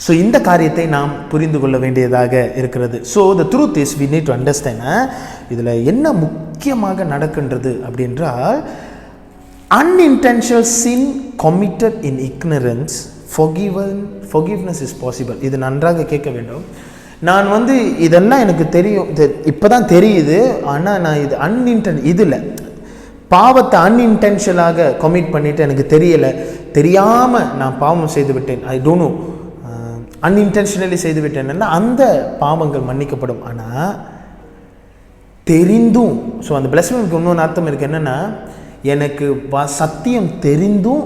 [SPEAKER 1] ஸோ இந்த காரியத்தை நாம் புரிந்து கொள்ள வேண்டியதாக இருக்கிறது. So the truth is we need to understand. இதில் என்ன முக்கியமாக நடக்கின்றது அப்படின்றால், unintentional sin committed in ignorance, forgiveness is possible. இது நன்றாக கேட்க வேண்டும். நான் இதெல்லாம் எனக்கு தெரியும், இப்போ தான் தெரியுது, ஆனால் நான் இது இதில் பாவத்தை அன்இன்டென்ஷனலாக கமிட் பண்ணிவிட்டு எனக்கு தெரியாமல் நான் பாவம் செய்து விட்டேன், ஐ டோன்ட் நோ, அன்இன்டென்ஷனலி செய்து விட்டேன்னா அந்த பாவங்கள் மன்னிக்கப்படும். ஆனால் தெரிந்தும், ஸோ அந்த பிளஸ்மிக்கு இன்னொன்று அர்த்தம் இருக்குது, என்னென்னா எனக்கு சத்தியம் தெரிந்தும்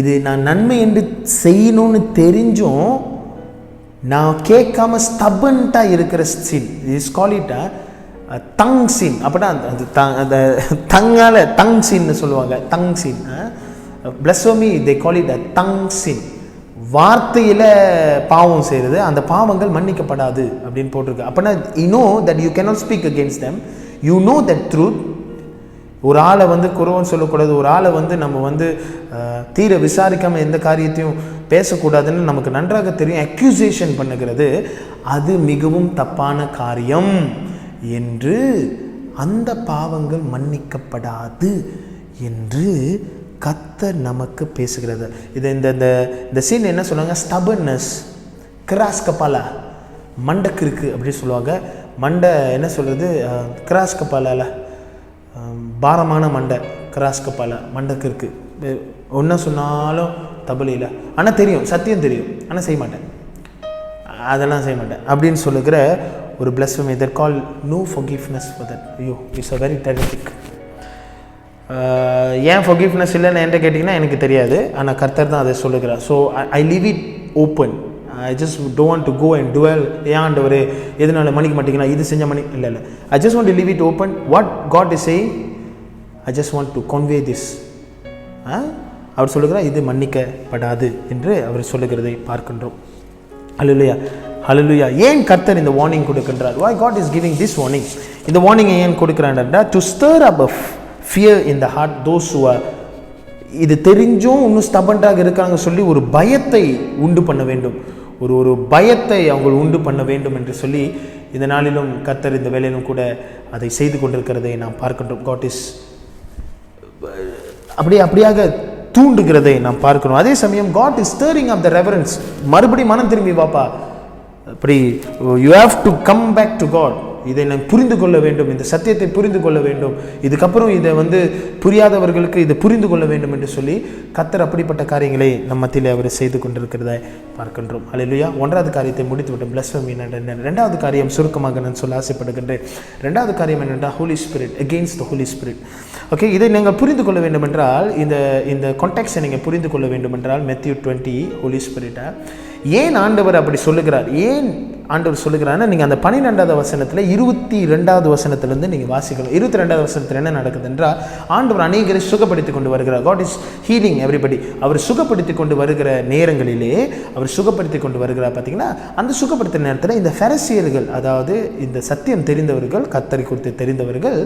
[SPEAKER 1] இது நான் நன்மை என்று செய்யணும்னு தெரிஞ்சும் நான் கேட்காம ஸ்டபன்ட்டாக இருக்கிற சின், இஸ் கால் இட் தங் சின். அப்படின்னா அந்த தங்கால் தங் சின்னு சொல்லுவாங்க, தங் சின். பிளஸ்மி தே கால் இட் தங் சின். வார்த்தையில் பாவம் செய்கிறது, அந்த பாவங்கள் மன்னிக்கப்படாது அப்படின்னு போட்டிருக்கு. அப்படின்னா you know that you cannot speak against them, you know that truth. ஒரு ஆளை குறவன் சொல்லக்கூடாது, ஒரு ஆளை நம்ம தீர விசாரிக்காமல் எந்த காரியத்தையும் பேசக்கூடாதுன்னு நமக்கு நன்றாக தெரியும். அக்யூசேஷன் பண்ணுகிறது அது மிகவும் தப்பான காரியம் என்று, அந்த பாவங்கள் மன்னிக்கப்படாது என்று கர்த்தர் நமக்கு பேசுகிறது. இது இந்த சீன் என்ன சொல்லுவாங்க, ஸ்டபர்னஸ், கிராஸ் கபாலா, மண்டைக்கு இருக்குது அப்படி சொல்லுவாங்க. மண்டை என்ன சொல்கிறது, கிராஸ் கபாலால, பாரமான மண்டை, கிராஸ் கபாலா, மண்டைக்கு இருக்குது. ஒன்றை சொன்னாலும் தபலியில், ஆனால் தெரியும், சத்தியம் தெரியும், ஆனால் செய்ய மாட்டேன், அதெல்லாம் செய்ய மாட்டேன் அப்படின்னு சொல்லுகிற ஒரு blasphemy. That call no forgiveness for that. ஐயோ, இட்ஸ் a very terrific. ஏன் forgiveness இல்லைன்னு என்கிட்ட கேட்டிங்கன்னா எனக்கு தெரியாது, ஆனால் கர்த்தர் தான் அதை சொல்லுகிறார். So I leave it open. I just don't want to go and dwell, ஏன் ஆண்டவரே எதனால மன்னிக்க மாட்டீங்களா, இது செஞ்ச இல்லை. I just want to leave it open. What God is saying, I just want to convey this. அவர் சொல்லுகிறார் இது மன்னிக்கப்படாது என்று அவர் சொல்லுகிறதை பார்க்கின்றோம். ஹல்லேலூயா, ஹல்லேலூயா. ஏன் கர்த்தர் இந்த வார்னிங் கொடுக்கின்றார்? why God is giving this warning? இந்த வார்னிங்கை ஏன் கொடுக்கிறார்னா, to stir up a fear in the heart those who are, இது தெரிஞ்சும் இன்னும் ஸ்டபன்டாக இருக்காங்க சொல்லி ஒரு பயத்தை உண்டு பண்ண வேண்டும், ஒரு பயத்தை அவங்க உண்டு பண்ண வேண்டும் என்று சொல்லி இந்த நாளிலும் கர்த்தர் இந்த வேலையிலும் கூட அதை செய்து கொண்டிருக்கிறதை நாம் பார்க்கின்றோம். God is அப்படியாக தூண்டுகிறதை நாம் பார்க்கணும். அதே சமயம் God is stirring up the reverence. மறுபடி மனம் திரும்பி வாப்பா, அப்படி you have to come back to God. இதை நான் புரிந்து கொள்ள வேண்டும், இந்த சத்தியத்தை புரிந்து கொள்ள வேண்டும், இதுக்கப்புறம் இதை புரியாதவர்களுக்கு இதை புரிந்து கொள்ள வேண்டும் என்று சொல்லி கர்த்தர் அப்படிப்பட்ட காரியங்களை நம்ம மத்தியில் அவர் செய்து கொண்டிருக்கிறதை பார்க்கின்றோம். ஹல்லேலூயா. ஒன்றாவது காரியத்தை முடித்து விட்டோம், பிளஸ்பமி. ரெண்டாவது காரியம் சுருக்கமாக நான் சொல்ல ஆசைப்படுகின்றேன். ரெண்டாவது காரியம் என்னென்றால் Holy Spirit, against the Holy Spirit. Okay, இதை நீங்கள் புரிந்து கொள்ள வேண்டும் என்றால், இந்த கான்டெக்ஸ்டை நீங்கள் புரிந்து கொள்ள வேண்டும் என்றால், Matthew 20 ஹோலி ஸ்பிரிட்டை ஏன் ஆண்டவர் அப்படி சொல்லுகிறார், ஏன் ஆண்டவர் சொல்லுகிறாருன்னா, நீங்கள் அந்த 12வது வசனத்தில் 22வது வசனத்திலிருந்து நீங்கள் வாசிக்கணும். 22வது வசனத்தில் என்ன நடக்குது என்றால், ஆண்டவர் அநேகரை சுகப்படுத்தி கொண்டு வருகிறார். God is healing everybody. அவர் சுகப்படுத்தி கொண்டு வருகிற நேரங்களிலே அவர் சுகப்படுத்தி கொண்டு வருகிறார். பார்த்தீங்கன்னா, அந்த சுகப்படுத்துகிற நேரத்தில் இந்த ஃபரிசேயர்கள், அதாவது இந்த சத்தியம் தெரிந்தவர்கள், கர்த்தரை குறித்து தெரிந்தவர்கள்,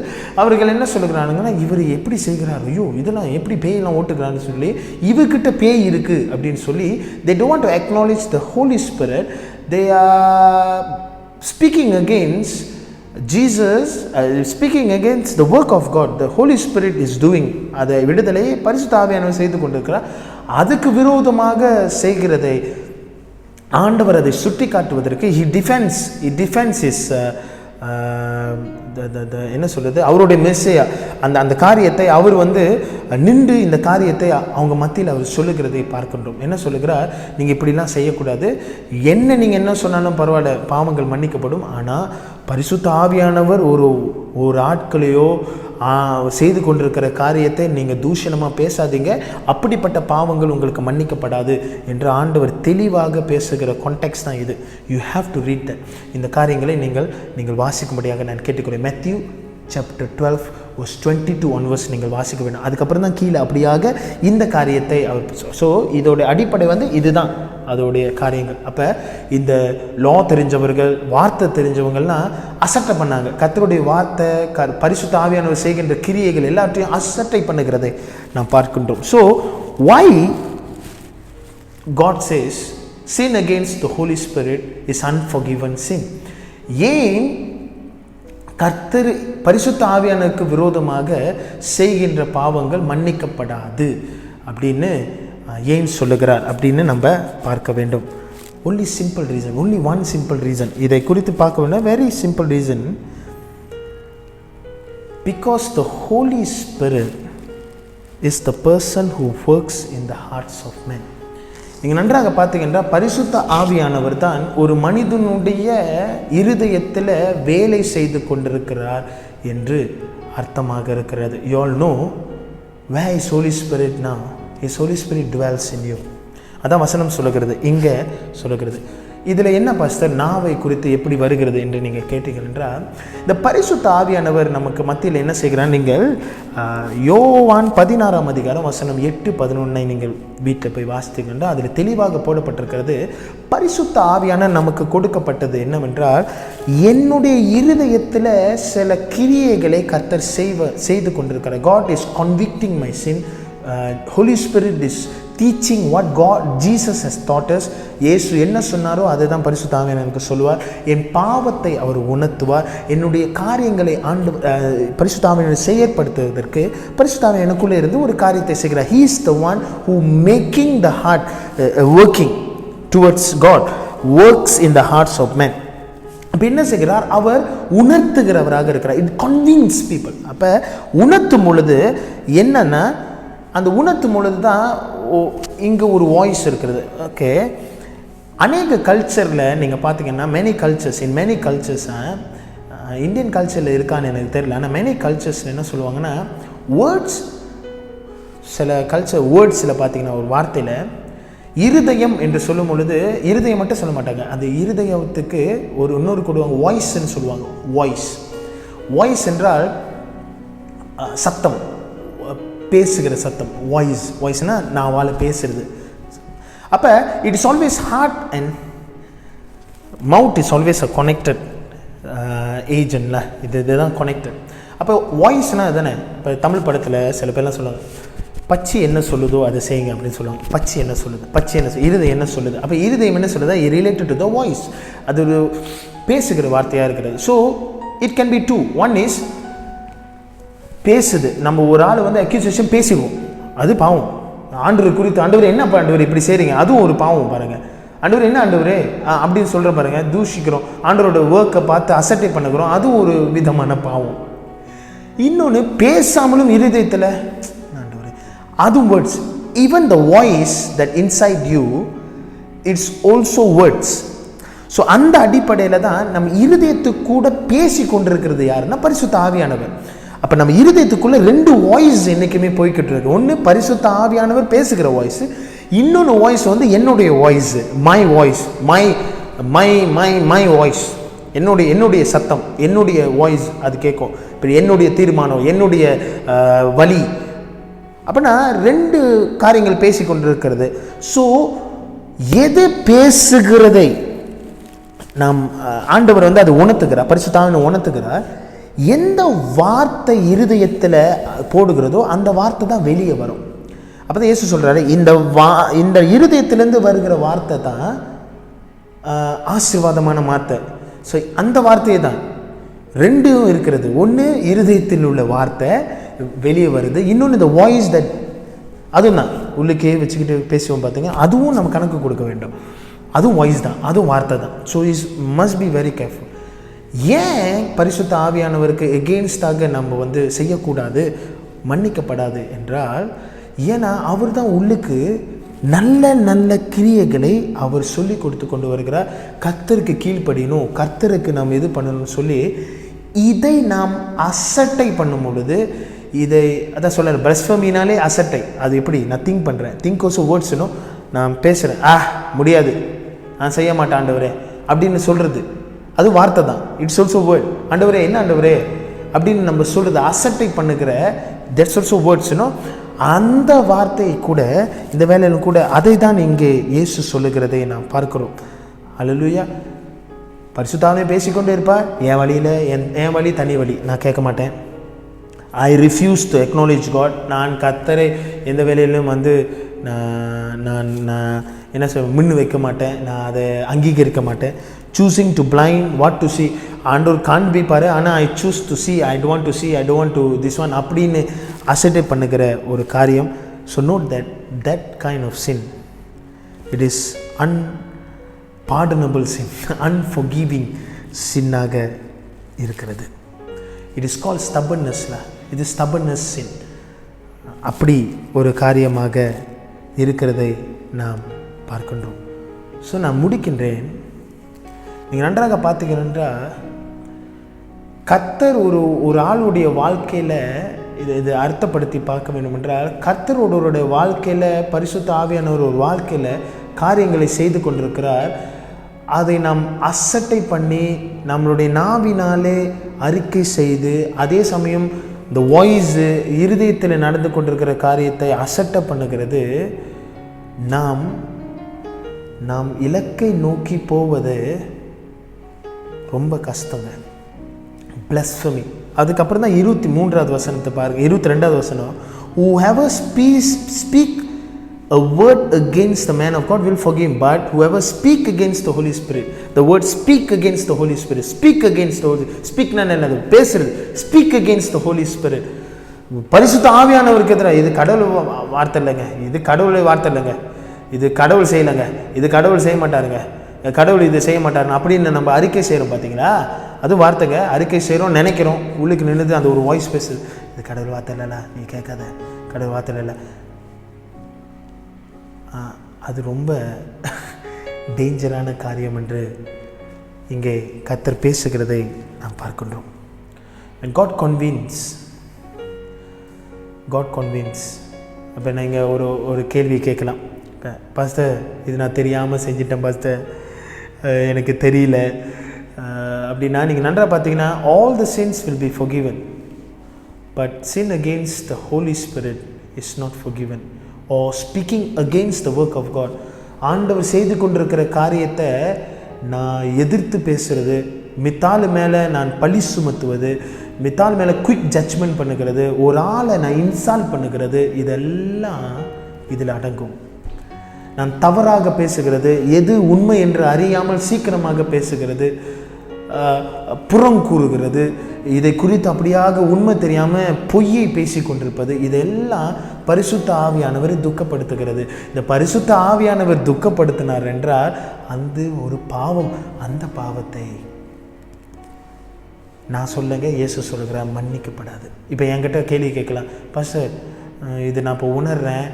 [SPEAKER 1] அவர்கள் என்ன சொல்லுகிறாங்கன்னா, இவர் எப்படி செய்கிறார், ஐயோ இதெல்லாம் எப்படி பேயெல்லாம் ஓட்டுக்கிறான்னு சொல்லி, இவர்கிட்ட பேய் இருக்குது அப்படின்னு சொல்லி, they don't want to acknowledge the Holy Spirit. They are speaking against Jesus, speaking against the work of God. The Holy Spirit is doing. அதை விடுதலை பரிசுத்த ஆவியானவர் செய்து கொண்டிருக்கிறார். அதுக்கு விரோதமாக செய்கிறதை ஆண்டவர் அதை சுட்டி காட்டுவதற்கு he defends his என்ன சொல்கிறது, அவருடைய மெஸ்ஸையா, அந்த காரியத்தை அவர் நின்று இந்த காரியத்தை அவங்க மத்தியில் அவர் சொல்லுகிறதை பார்க்கின்றோம். என்ன சொல்லுகிறார், நீங்கள் இப்படிலாம் செய்யக்கூடாது, நீங்கள் என்ன சொன்னாலும் பரவாயில்ல, பாவங்கள் மன்னிக்கப்படும், ஆனால் பரிசுத்த ஆவியானவர் ஒரு ஆட்களையோ செய்து கொண்டிருக்கிற காரியத்தை நீங்கள் தூஷணமாக பேசாதீங்க, அப்படிப்பட்ட பாவங்கள் உங்களுக்கு மன்னிக்கப்படாது என்று ஆண்டவர் தெளிவாக பேசுகிற கான்டெக்ஸ்ட் தான் இது. You have to read that. இந்த காரியங்களை நீங்கள் வாசிக்கும்படியாக நான் கேட்டுக்கிறேன். மேத்யூ சாப்டர் 12 verse 22 onwards நீங்கள் வாசிக்க வேண்டும். அதுக்கப்புறம் தான் கீழே அப்படியாக இந்த காரியத்தை அவர். ஸோ இதோடைய அடிப்படை இதுதான் அதோடைய காரியங்கள். அப்போ இந்த லா தெரிஞ்சவர்கள், வார்த்தை தெரிஞ்சவங்கள்லாம் அசட்டை பண்ணாங்க. கர்த்தருடைய வார்த்தை, பரிசுத்த ஆவியானவர் செய்கின்ற கிரியைகள் எல்லாத்தையும் அசட்டை பண்ணுகிறதை நாம் பார்க்கின்றோம். So why God says sin against the Holy Spirit is unforgiven sin? ஏன் கர்த்தர் பரிசுத்த ஆவியானவருக்கு விரோதமாக செய்கின்ற பாவங்கள் மன்னிக்கப்படாது அப்படின்னு ஏன் சொல்லுகிறார் அப்படின்னு நம்ம பார்க்க வேண்டும். Only simple reason, only one simple reason. இதை குறித்து பார்க்க வேண்டும். Very simple reason. Because the Holy Spirit is the person who works in the hearts of men. நீங்கள் நன்றாக பார்த்தீங்கன்னா பரிசுத்த ஆவியானவர் தான் ஒரு மனிதனுடைய இருதயத்தில் வேலை செய்து கொண்டிருக்கிறார் என்று அர்த்தமாக இருக்கிறது. You all know where is Holy Spirit now? His Holy Spirit dwells in you. அதான் வசனம் சொல்லுகிறது, இங்கே சொல்லுகிறது. இதில் என்ன பாஸ்டர் நாவை குறித்து எப்படி வருகிறது என்று நீங்கள் கேட்டீர்கள் என்றால், இந்த பரிசுத்த ஆவியானவர் நமக்கு மத்தியில் என்ன செய்கிறார்? நீங்கள் யோவான் 16ஆம் அதிகாரம் வசனம் 8-11 நீங்கள் வீட்டில் போய் வாசித்தீங்கன்னா அதில் தெளிவாக போடப்பட்டிருக்கிறது. பரிசுத்த ஆவியான நமக்கு கொடுக்கப்பட்டது என்னவென்றால், என்னுடைய இருதயத்தில் சில கிரியைகளை கர்த்தர் செய்து கொண்டிருக்கிறார். God is convicting my sin. Holy Spirit is teaching what Jesus has taught us. இயேசு என்ன சொன்னாரோ அதை தான் பரிசுத்த ஆவியானவர் எனக்கு சொல்லுவார். என் பாவத்தை அவர் உணர்த்துவார். என்னுடைய காரியங்களை பரிசுத்த ஆவியானவர் செயற்படுத்துவதற்கு பரிசுத்த ஆவியானவர் எனக்குள்ளே இருந்து ஒரு காரியத்தை செய்கிறார். He is the one who making the heart working towards God, works in the hearts of men. அப்போ என்ன செய்கிறார்? அவர் உணர்த்துகிறவராக இருக்கிறார். It convince people. அப்போ உணர்த்தும் பொழுது என்னன்னா, அந்த உணர்த்தும் பொழுது தான் இங்கே ஒரு வாய்ஸ் இருக்கிறது. ஓகே, அநேக கல்ச்சரில் நீங்கள் பார்த்தீங்கன்னா மெனி கல்ச்சர்ஸ் இந்தியன் கல்ச்சரில் இருக்கான்னு எனக்கு தெரியல, ஆனால் மெனி கல்ச்சர்ஸில் என்ன சொல்லுவாங்கன்னா, வேர்ட்ஸ், சில வேர்ட்ஸில் பார்த்தீங்கன்னா ஒரு வார்த்தையில் இருதயம் என்று சொல்லும் பொழுது இருதயம் மட்டும் சொல்ல மாட்டாங்க, அந்த இருதயத்துக்கு இன்னொரு கொடுவாங்க, வாய்ஸ்ன்னு சொல்லுவாங்க. வாய்ஸ் என்றால் சத்தம், பேசுகிற சத்தம். வாய்ஸ்னா நாவால் பேசுறது. அப்போ it is always heart and mouth is always a connected ஏஜென்ட்ல, இதுதான் கனெக்டட். அப்போ வாய்ஸ்னால் அதுதானே. இப்போ தமிழ் படத்தில் சில பேர்லாம் சொல்லுவாங்க, பச்சி என்ன சொல்லுதோ அதை செய்யுங்க அப்படின்னு சொல்லுவாங்க. பச்சி என்ன சொல்லுது, இருதயம் என்ன சொல்லுது. அப்போ இருதயம் என்ன சொல்லுதா, ரிலேட்டட் டு த வாய்ஸ். அது ஒரு பேசுகிற வார்த்தையாக இருக்கிறது. So it can be two. One is பேசுது. நம்ம ஒரு ஆள் அக்யூசேஷன் பேசிடுவோம், அது பாவம். ஆண்டவர் குறித்து, ஆண்டவர் என்ன ஆண்டவர் இப்படி செய்கிறீங்க, அதுவும் ஒரு பாவம் பாருங்கள். ஆண்டவர் என்ன ஆண்டவரே அப்படின்னு சொல்கிற பாருங்க, தூஷிக்கிறோம், ஆண்டவரோட ஒர்க்கை பார்த்து அசட்டை பண்ணுகிறோம், அதுவும் ஒரு விதமான பாவம். இன்னொன்று பேசாமலும் இருதயத்தில் ஆண்டவரே, அதுவும் words. Even the voice that inside you, it's also words. So அந்த அடிப்படையில் தான் நம்ம இருதயத்துக்கு கூட பேசி கொண்டிருக்கிறது யாருன்னா பரிசுத்த ஆவியானவர். அப்போ நம்ம இருதயத்துக்குள்ளே ரெண்டு வாய்ஸ் என்றைக்குமே போய்கிட்டு இருக்கு. ஒன்று பரிசுத்த ஆவியானவர் பேசுகிற வாய்ஸ், இன்னொன்று வாய்ஸ் என்னுடைய voice, my voice, my voice, என்னுடைய சத்தம், என்னுடைய வாய்ஸ் அது கேட்கும். இப்போ என்னுடைய தீர்மானம், என்னுடைய வலி. அப்படின்னா ரெண்டு காரியங்கள் பேசி கொண்டிருக்கிறது. ஸோ எது பேசுகிறதை நாம் ஆண்டவர் அது உணர்த்துகிறார், பரிசுத்த ஆவியானவர் உணர்த்துகிறார். எந்த வார்த்தை இருதயத்தில் போடுகிறதோ அந்த வார்த்தை தான் வெளியே வரும். அப்போ தான் இயேசு சொல்கிறாரு, இந்த இருதயத்திலேருந்து வருகிற வார்த்தை தான் ஆசீர்வாதமான வார்த்தை. ஸோ அந்த வார்த்தையை தான் ரெண்டும் இருக்கிறது. ஒன்று இருதயத்தில் உள்ள வார்த்தை வெளியே வருது, இன்னொன்று இந்த வாய்ஸ் தட், அதுவும் தான் உள்ளுக்கே வச்சுக்கிட்டு பேசுவோம் பார்த்தீங்க, அதுவும் நம்ம கணக்கு கொடுக்க வேண்டும். அதுவும் வாய்ஸ் தான், அதுவும் வார்த்தை தான். So must be very careful. ஏன் பரிசுத்த ஆவியானவருக்கு எகெயின்ஸ்டாக நம்ம செய்யக்கூடாது, மன்னிக்கப்படாது என்றால், ஏன்னா அவர் தான் உள்ளுக்கு நல்ல நல்ல கிரியைகளை அவர் சொல்லி கொடுத்து கொண்டு வருகிறார். கர்த்தருக்கு கீழ்ப்படியணும், கர்த்தருக்கு நாம் இது பண்ணணும்னு சொல்லி இதை நாம் அசட்டை பண்ணும் பொழுது, இதை அதான் சொல்ல பிளஸ்பமினாலே அசட்டை. அது எப்படி நான் திங்க் பண்ணுறேன், திங்க் ஆல்சோ வேர்ட்ஸ்னும் நான் பேசுகிறேன், முடியாது, நான் செய்ய மாட்டேன் ஆண்டவரே அப்படின்னு சொல்கிறது, அது வார்த்தை தான். It's also word. ஆண்டவரே என்ன ஆண்டவரே அப்படின்னு நம்ம சொல்கிறது அசட்டை பண்ணுகிற, தட்ஸ் ஆல்சோ வேர்ட்ஸ்னோ. அந்த வார்த்தை கூட இந்த வேலையிலும் கூட அதை தான் இங்கே இயேசு சொல்லுகிறதை நாம் பார்க்கிறோம். அல்லேலூயா. பரிசுத்தாவே பேசிக்கொண்டே இருப்பா, என் வழியில் என் வழி தனி வழி, நான் கேட்க மாட்டேன். ஐ ரிஃப்யூஸ் டு அக்னாலேஜ் காட். நான் கர்த்தரை எந்த வேலையிலும் நான் என்ன சொல்ல முன்னு வைக்க மாட்டேன், நான் அதை அங்கீகரிக்க மாட்டேன். Choosing to blind what to see. ஆண்டவர் காண்பிப்பார், ஆனால் I choose to see, I don't to see, I don't to this one அப்படின்னு அசட்டை பண்ணுகிற ஒரு காரியம். So note that kind of sin, it is unpardonable sin, unforgiving சின்னாக இருக்கிறது. இட் இஸ் கால்ட் ஸ்டபர்னஸ்ல, இது ஸ்டபர்னஸ் சின். அப்படி ஒரு காரியமாக இருக்கிறதை நாம் பார்க்கின்றோம். ஸோ நான் முடிக்கின்றேன். நீங்கள் நன்றாக பார்த்தீங்கன்னா, கர்த்தர் ஒரு ஆளுடைய வாழ்க்கையில் இது அர்த்தப்படுத்தி பார்க்க வேண்டும் என்றால், கர்த்தர் ஒருவருடைய வாழ்க்கையில், பரிசுத்த ஆவியானவர் ஒரு வாழ்க்கையில் காரியங்களை செய்து கொண்டிருக்கிறார். அதை நாம் அசட்டை பண்ணி நம்மளுடைய நாவினாலே அறிக்கை செய்து, அதே சமயம் இந்த வாய்ஸு இருதயத்தில் நடந்து கொண்டிருக்கிற காரியத்தை அசட்டை பண்ணுகிறது. நாம் இலக்கை நோக்கி போவது ரொம்ப கஷ்டங்க. பிளஸ்பமி. அதுக்கப்புறம் தான் 23வது வசனத்தை பாருங்கள். 22வது வசனம், whoever speak a word against the man of God will forgive him, but whoever speak against the Holy Spirit, the word speak against the Holy Spirit, speak against the Holy Spirit, speak என்னது பேசுறது, speak against the Holy Spirit, பரிசுத்த ஆவியானவருக்கு எதிராக. இது கடவுள் வார்த்தை இல்லைங்க, இது கடவுளை வார்த்தை இல்லைங்க, இது கடவுள் செய்யலைங்க, இது கடவுள் செய்ய மாட்டாருங்க, கடவுள் இது செய்ய மாட்டாருங்க அப்படின்னு நம்ம அறிக்கை செய்கிறோம் பார்த்தீங்களா, அது வார்த்தைங்க. அறிக்கை செய்கிறோம், நினைக்கிறோம், உள்ளுக்கு நின்றுது அந்த ஒரு வாய்ஸ் பேசுது, இது கடவுள் வார்த்தை இல்லைல்ல, நீ கேட்காத, கடவுள் வார்த்தை இல்லை. அது ரொம்ப டேஞ்சரான காரியம் என்று இங்கே கர்த்தர் பேசுகிறதை நாம் பார்க்கின்றோம். And God convince. அப்போ நீங்கள் ஒரு கேள்வி கேட்கலாம், இப்போ பாஸ்டர் இது நான் தெரியாமல் செஞ்சிட்டேன் பாஸ்டர், எனக்கு தெரியல அப்படின்னா, நீங்கள் நன்றாக பார்த்தீங்கன்னா all the sins will be forgiven, but sin against the Holy Spirit is not forgiven, or speaking against the work of God. ஆண்டவர் செய்து கொண்டிருக்கிற காரியத்தை நான் எதிர்த்து பேசுகிறது, மித்தாள் மேலே நான் பழி சுமத்துவது, மித்தாள் மேலே குயிக் ஜட்ஜ்மெண்ட் பண்ணுகிறது, ஒரு ஆளை நான் இன்சால்ட் பண்ணுகிறது, இதெல்லாம் இதில் அடங்கும். நான் தவறாக பேசுகிறது, எது உண்மை என்று அறியாமல் சீக்கிரமாக பேசுகிறது, புறம் கூறுகிறது, இதை குறித்து அப்படியாக உண்மை தெரியாமல் பொய்யை பேசி கொண்டிருப்பது, இதெல்லாம் பரிசுத்த ஆவியானவரை துக்கப்படுத்துகிறது. இந்த பரிசுத்த ஆவியானவர் துக்கப்படுத்தினார் என்றால் அந்த ஒரு பாவம், அந்த பாவத்தை நான் சொல்லுங்க, இயேசு சொல்லுகிறேன், மன்னிக்கப்படாது. இப்போ என்கிட்ட கேள்வி கேட்கலாம், பாஸ்டர் இது நான் இப்போ உணர்றேன்,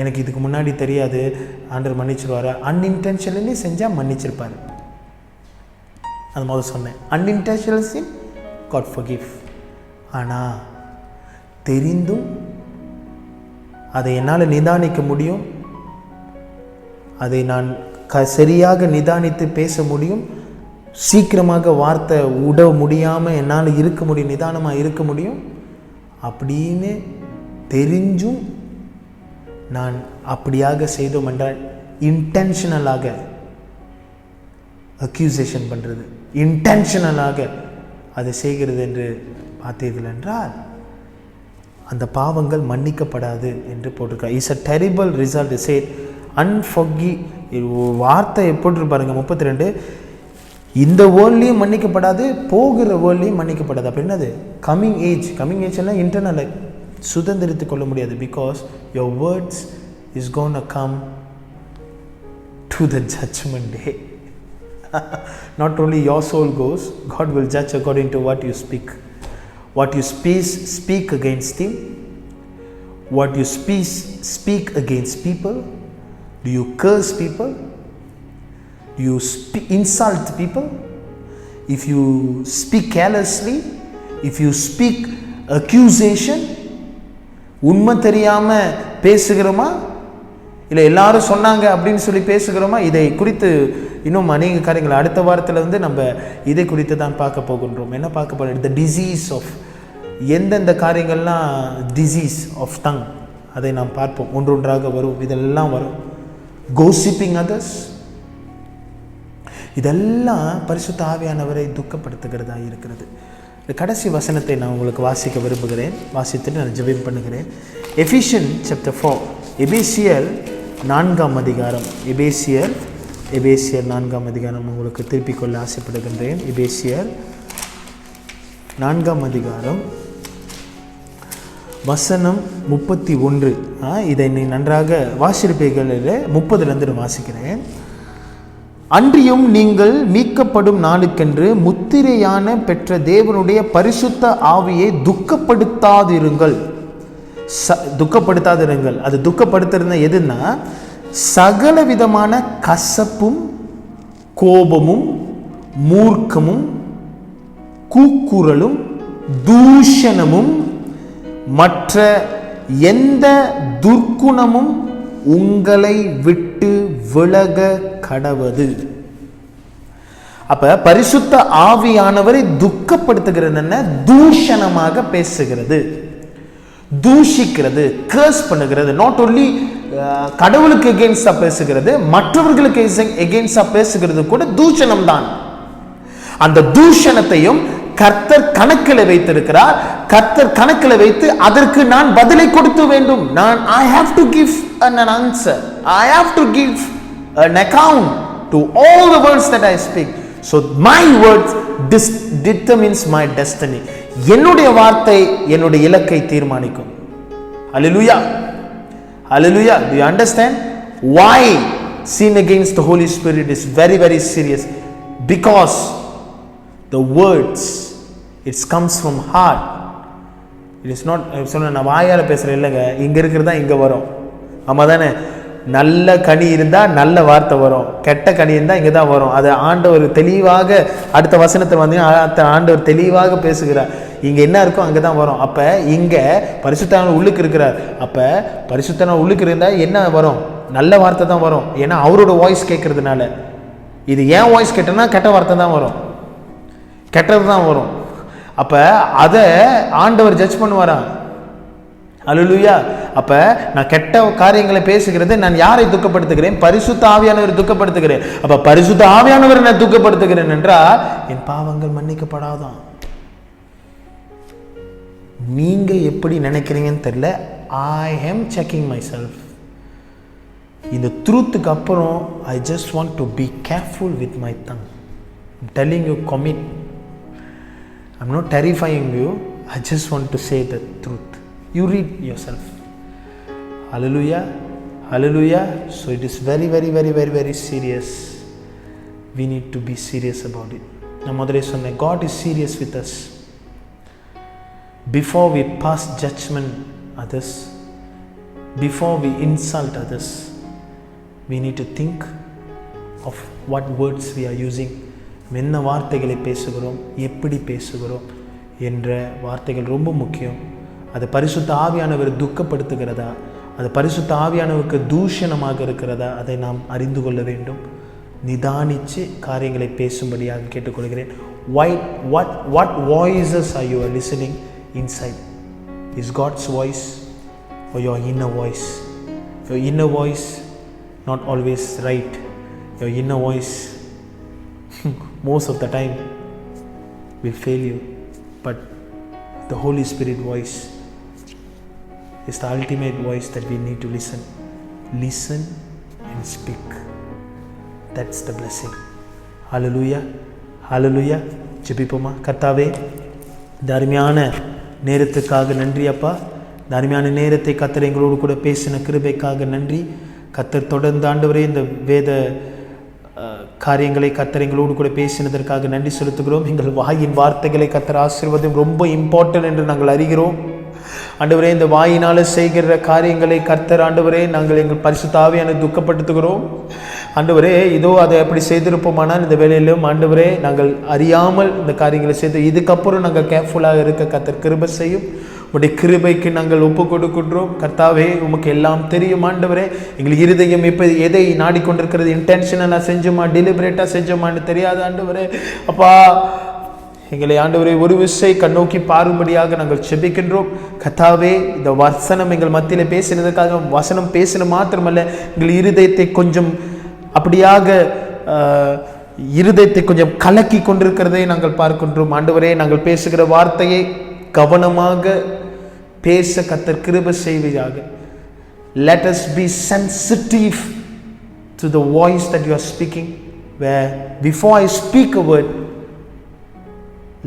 [SPEAKER 1] எனக்கு இதுக்கு முன்னாடி தெரியாது, ஆண்டவர் மன்னிச்சிருவார். அன்இன்டென்ஷனலி செஞ்சால் மன்னிச்சிருப்பார். அது முதல்ல சொன்னேன், அன்இன்டென்ஷனல் சின் காட் ஃபர்கிவ். ஆனால் தெரிந்தும் அதை என்னால் நிதானிக்க முடியும், அதை நான் சரியாக நிதானித்து பேச முடியும், சீக்கிரமாக வார்த்தை விட முடியாமல் என்னால் இருக்க முடியும், நிதானமாக இருக்க முடியும் அப்படின்னு தெரிஞ்சும் நான் அப்படியாக செய்தோம் என்றால், இன்டென்ஷனலாக அக்யூசேஷன் பண்ணுறது, இன்டென்ஷனலாக அதை செய்கிறது என்று பார்த்தீர்கள் என்றால் அந்த பாவங்கள் மன்னிக்கப்படாது என்று போட்டிருக்காங்க. It's a terrible result said unforgive. வார்த்தை எப்படி பாருங்க 32, இந்த வேர்ல்ட்லேயும் மன்னிக்கப்படாது, போகிற வேர்ல்ட்லேயும் மன்னிக்கப்படாது. அப்போ என்னது? கம்மிங் ஏஜ்லாம் இன்டர்னல் சுதந்திரித்து கொள்ள முடியாது. Because your words is gonna come to the judgement day. Not only your soul goes, God will judge according to what you speak. What you speak against him, what you speak against people, Do you curse people? Do you insult people? If you speak carelessly, if you speak accusation, உண்மை தெரியாம பேசுகிறோமா, இல்லை எல்லாரும் சொன்னாங்க அப்படின்னு சொல்லி பேசுகிறோமா? இதை குறித்து இன்னும் அநேக காரியங்கள் அடுத்த வாரத்தில் நம்ம இதை குறித்து தான் பார்க்க போகின்றோம். என்ன பார்க்க போகிறோம்? த டிசீஸ் ஆஃப் எந்தெந்த காரியங்கள்லாம் டிசீஸ் ஆஃப் டங், அதை நாம் பார்ப்போம். ஒன்றொன்றாக வரும், இதெல்லாம் வரும். கோசிப்பிங் அதர்ஸ், இதெல்லாம் பரிசுத்த ஆவியானவரை துக்கப்படுத்துகிறதா இருக்கிறது. கடைசி வசனத்தை நான் உங்களுக்கு வாசிக்க விரும்புகிறேன். வாசித்துட்டு நான் ஜெபம் பண்ணுகிறேன். எஃபிஷியன் சாப்டர் 4, எபேசியர் 4ஆம் அதிகாரம். எபேசியர் 4ஆம் அதிகாரம் உங்களுக்கு திருப்பிக் கொள்ள ஆசைப்படுகின்றேன். எபேசியர் 4ஆம் அதிகாரம் வசனம் 31. இதை நீ நன்றாக வாசிப்பீர்களில் 30 வாசிக்கிறேன். அன்றியும் நீங்கள் மீட்கப்படும் நாளுக்கென்று முத்திரையான பெற்ற தேவனுடைய பரிசுத்த ஆவியை துக்கப்படுத்தாதிருங்கள். அது துக்கப்படுத்துறது எதுன்னா, சகல விதமான கசப்பும் கோபமும் மூர்க்கமும் கூக்குரலும் தூஷணமும் மற்ற எந்த துர்க்குணமும் உங்களை விட்டு விலக கடவது. அப்ப பரிசுத்த ஆவியானவரை துக்கப்படுத்துகிறது, தூஷணமாக பேசுகிறது, தூஷிக்கிறது, கர்ஸ் பண்ணுகிறது. நாட் ஒன்லி கடவுளுக்கு எகெயின்ஸ்டா பேசுகிறது, மற்றவர்களுக்கு எகெயின்ஸ்டா பேசுகிறது கூட தூஷணம் தான். அந்த தூஷணத்தையும் கர்த்தர் கணக்கில் வைத்திருக்கிறார். கர்த்தர் கணக்கில் வைத்து அதற்கு நான் பதிலை கொடுக்க வேண்டும். I have to give an answer. I have to give an account to all the words that I speak. So my words determines my destiny. என்னுடைய வார்த்தை என்னுடைய இலக்கை தீர்மானிக்கும். Hallelujah. Hallelujah. Do you understand why sin against the Holy Spirit is very, very serious? Because the words, it comes from heart. It is not நான் வாயால பேசுறேன் இல்லைங்க, இங்க இருக்கிறதா இங்க வரும். ஆமா தானே? நல்ல கனி இருந்தா நல்ல வார்த்தை வரும், கெட்ட கனி இருந்தா இங்க தான் வரும். அது ஆண்டவர் தெளிவாக அடுத்த வசனத்தை வந்தீங்கன்னா ஆண்டவர் தெளிவாக பேசுகிறார். இங்க என்ன இருக்கோ அங்கதான் வரும். அப்ப இங்க பரிசுத்தர் உள்ளுக்கு இருக்கிறார். அப்ப பரிசுத்தர் உள்ளுக்கு இருந்தா என்ன வரும்? நல்ல வார்த்தை தான் வரும். ஏன்னா அவரோட வாய்ஸ் கேட்கறதுனால. இது ஏன் வாய்ஸ் கேட்டனா கெட்ட வார்த்தை தான் வரும், கெட்டது தான் வரும். அப்ப அத ஆண்டவர் ஜட்ஜ் பண்ணுவாரா? அல்லேலூயா. அப்ப நான் கெட்ட காரியங்களை பேசுகிறது, நான் யாரை துக்கப்படுத்துகிறேன்? பரிசுத்த ஆவியானவர் துக்கப்படுத்துகிறேன். அப்ப பரிசுத்த ஆவியானவர் நான் துக்கப்படுத்துகிறேன் என்றால் என் பாவங்கள் மன்னிக்கப்படாதான். நீங்க எப்படி நினைக்கிறீங்கன்னு தெரியல. I am checking myself. இந்த ட்ரூத்துக்கு அப்புறம் I just want to be careful with my tongue. I'm telling you, commit. I'm not terrifying you. I just want to say the truth. You read yourself. Hallelujah. Hallelujah. So it is very, very, very, very, very serious. We need to be serious about it. நான் முதலே சொன்னேன், God is serious with us. Before we pass judgment others, before we insult others, we need to think of what words we are using. என்ன வார்த்தைகளை பேசுகிறோம், எப்படி பேசுகிறோம் என்ற வார்த்தைகள் ரொம்ப முக்கியம். அது பரிசுத்த ஆவியானவர் துக்கப்படுத்துகிறதா, அது பரிசுத்த ஆவியானவருக்கு தூஷணமாக இருக்கிறதா, அதை நாம் அறிந்து கொள்ள வேண்டும். நிதானித்து காரியங்களை பேசும்படியாக கேட்டுக்கொள்கிறேன். What voices are you listening inside? Is God's voice or your inner voice? Your inner voice not always right. Your inner voice most of the time will fail you, but the Holy Spirit voice is the ultimate voice that we need to listen and speak. That's the blessing. Hallelujah. Hallelujah. ஜெபிப்போமா. கர்த்தாவே, இந்த அருமையான நேரத்துக்காக நன்றி அப்பா. இந்த அருமையான நேரத்தை கர்த்தர் எங்களோடு கூட பேசின கிருபைக்காக நன்றி. கர்த்தர் தொடர்ந்து ஆண்டவரே இந்த வேத காரியங்களை கர்த்தர் எங்களோடு கூட பேசினதற்காக நன்றி செலுத்துகிறோம். எங்கள் வாயின் வார்த்தைகளை கர்த்தர் ஆசீர்வாதம் ரொம்ப இம்பார்ட்டன்ட் என்று நாங்கள் அறிகிறோம். ஆண்டவரே, இந்த வாயினால் செய்கிற காரியங்களை கர்த்தர் ஆண்டவரே நாங்கள் எங்கள் பரிசுத்த ஆவியானவரை துக்கப்படுத்துகிறோம். ஆண்டவரே, இதோ அதை அப்படி செய்திருப்போமானால் இந்த வேலையிலும் ஆண்டவரே நாங்கள் அறியாமல் இந்த காரியங்களை செய்து இதுக்கப்புறம் நாங்கள் கேர்ஃபுல்லாக இருக்க கர்த்தர் கிருபை செய்யும். உடைய கிருபைக்கு நாங்கள் ஒப்பு கொடுக்கின்றோம். கர்த்தாவே, உமக்கு எல்லாம் தெரியும் ஆண்டவரே. எங்கள் இருதயம் இப்போ எதை நாடிக்கொண்டிருக்கிறது, இன்டென்ஷனலாக செஞ்சோமா டெலிபரேட்டாக செஞ்சோமான்னு தெரியாது ஆண்டவரே. அப்பா, எங்களை ஆண்டவரை ஒரு விசை கண்ணோக்கி பாரும்படியாக நாங்கள் செபிக்கின்றோம். கர்த்தாவே, இந்த வசனம் எங்கள் மத்தியில் பேசினதுக்காக வசனம் பேசின மாத்திரமல்ல, எங்கள் இருதயத்தை கொஞ்சம் அப்படியாக இருதயத்தை கொஞ்சம் கலக்கி கொண்டிருக்கிறதை நாங்கள் பார்க்கின்றோம். ஆண்டவரே, நாங்கள் பேசுகிற வார்த்தையை கவனமாக பேச கர்த்தர் கிருபை செய்வீராக. Let us be sensitive to the voice that you are speaking, where before I speak a word,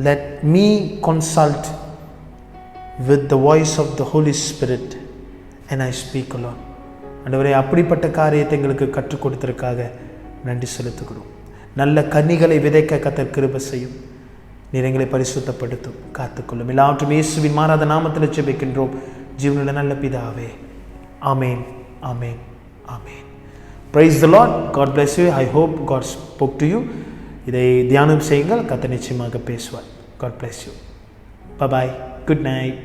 [SPEAKER 1] let me consult with the voice of the Holy Spirit and I speak alone. ஆண்டவரே, அப்படிப்பட்ட காரியத்தை எங்களுக்கு கற்றுக் கொடுத்ததற்காக நன்றி செலுத்துகிறோம். நல்ல கனிகளை விதைக்க கர்த்தர் கிருபை செய்யும். நீர் எங்களை பரிசுத்தப்படுத்தும், காத்துக்கொள்ளும். எல்லாவற்றும் இயேசுவின் மாறாத நாமத்தில் ஜெபிக்கின்றோம் ஜீவனுள்ள நல்ல பிதாவே. ஆமேன், ஆமேன், ஆமேன். Praise the Lord. God bless you. I hope God spoke to you. இதை தியானம் செய்யுங்கள், கர்த்தர் நிச்சயமாக பேசுவார். God bless you. Bye bye. Good night.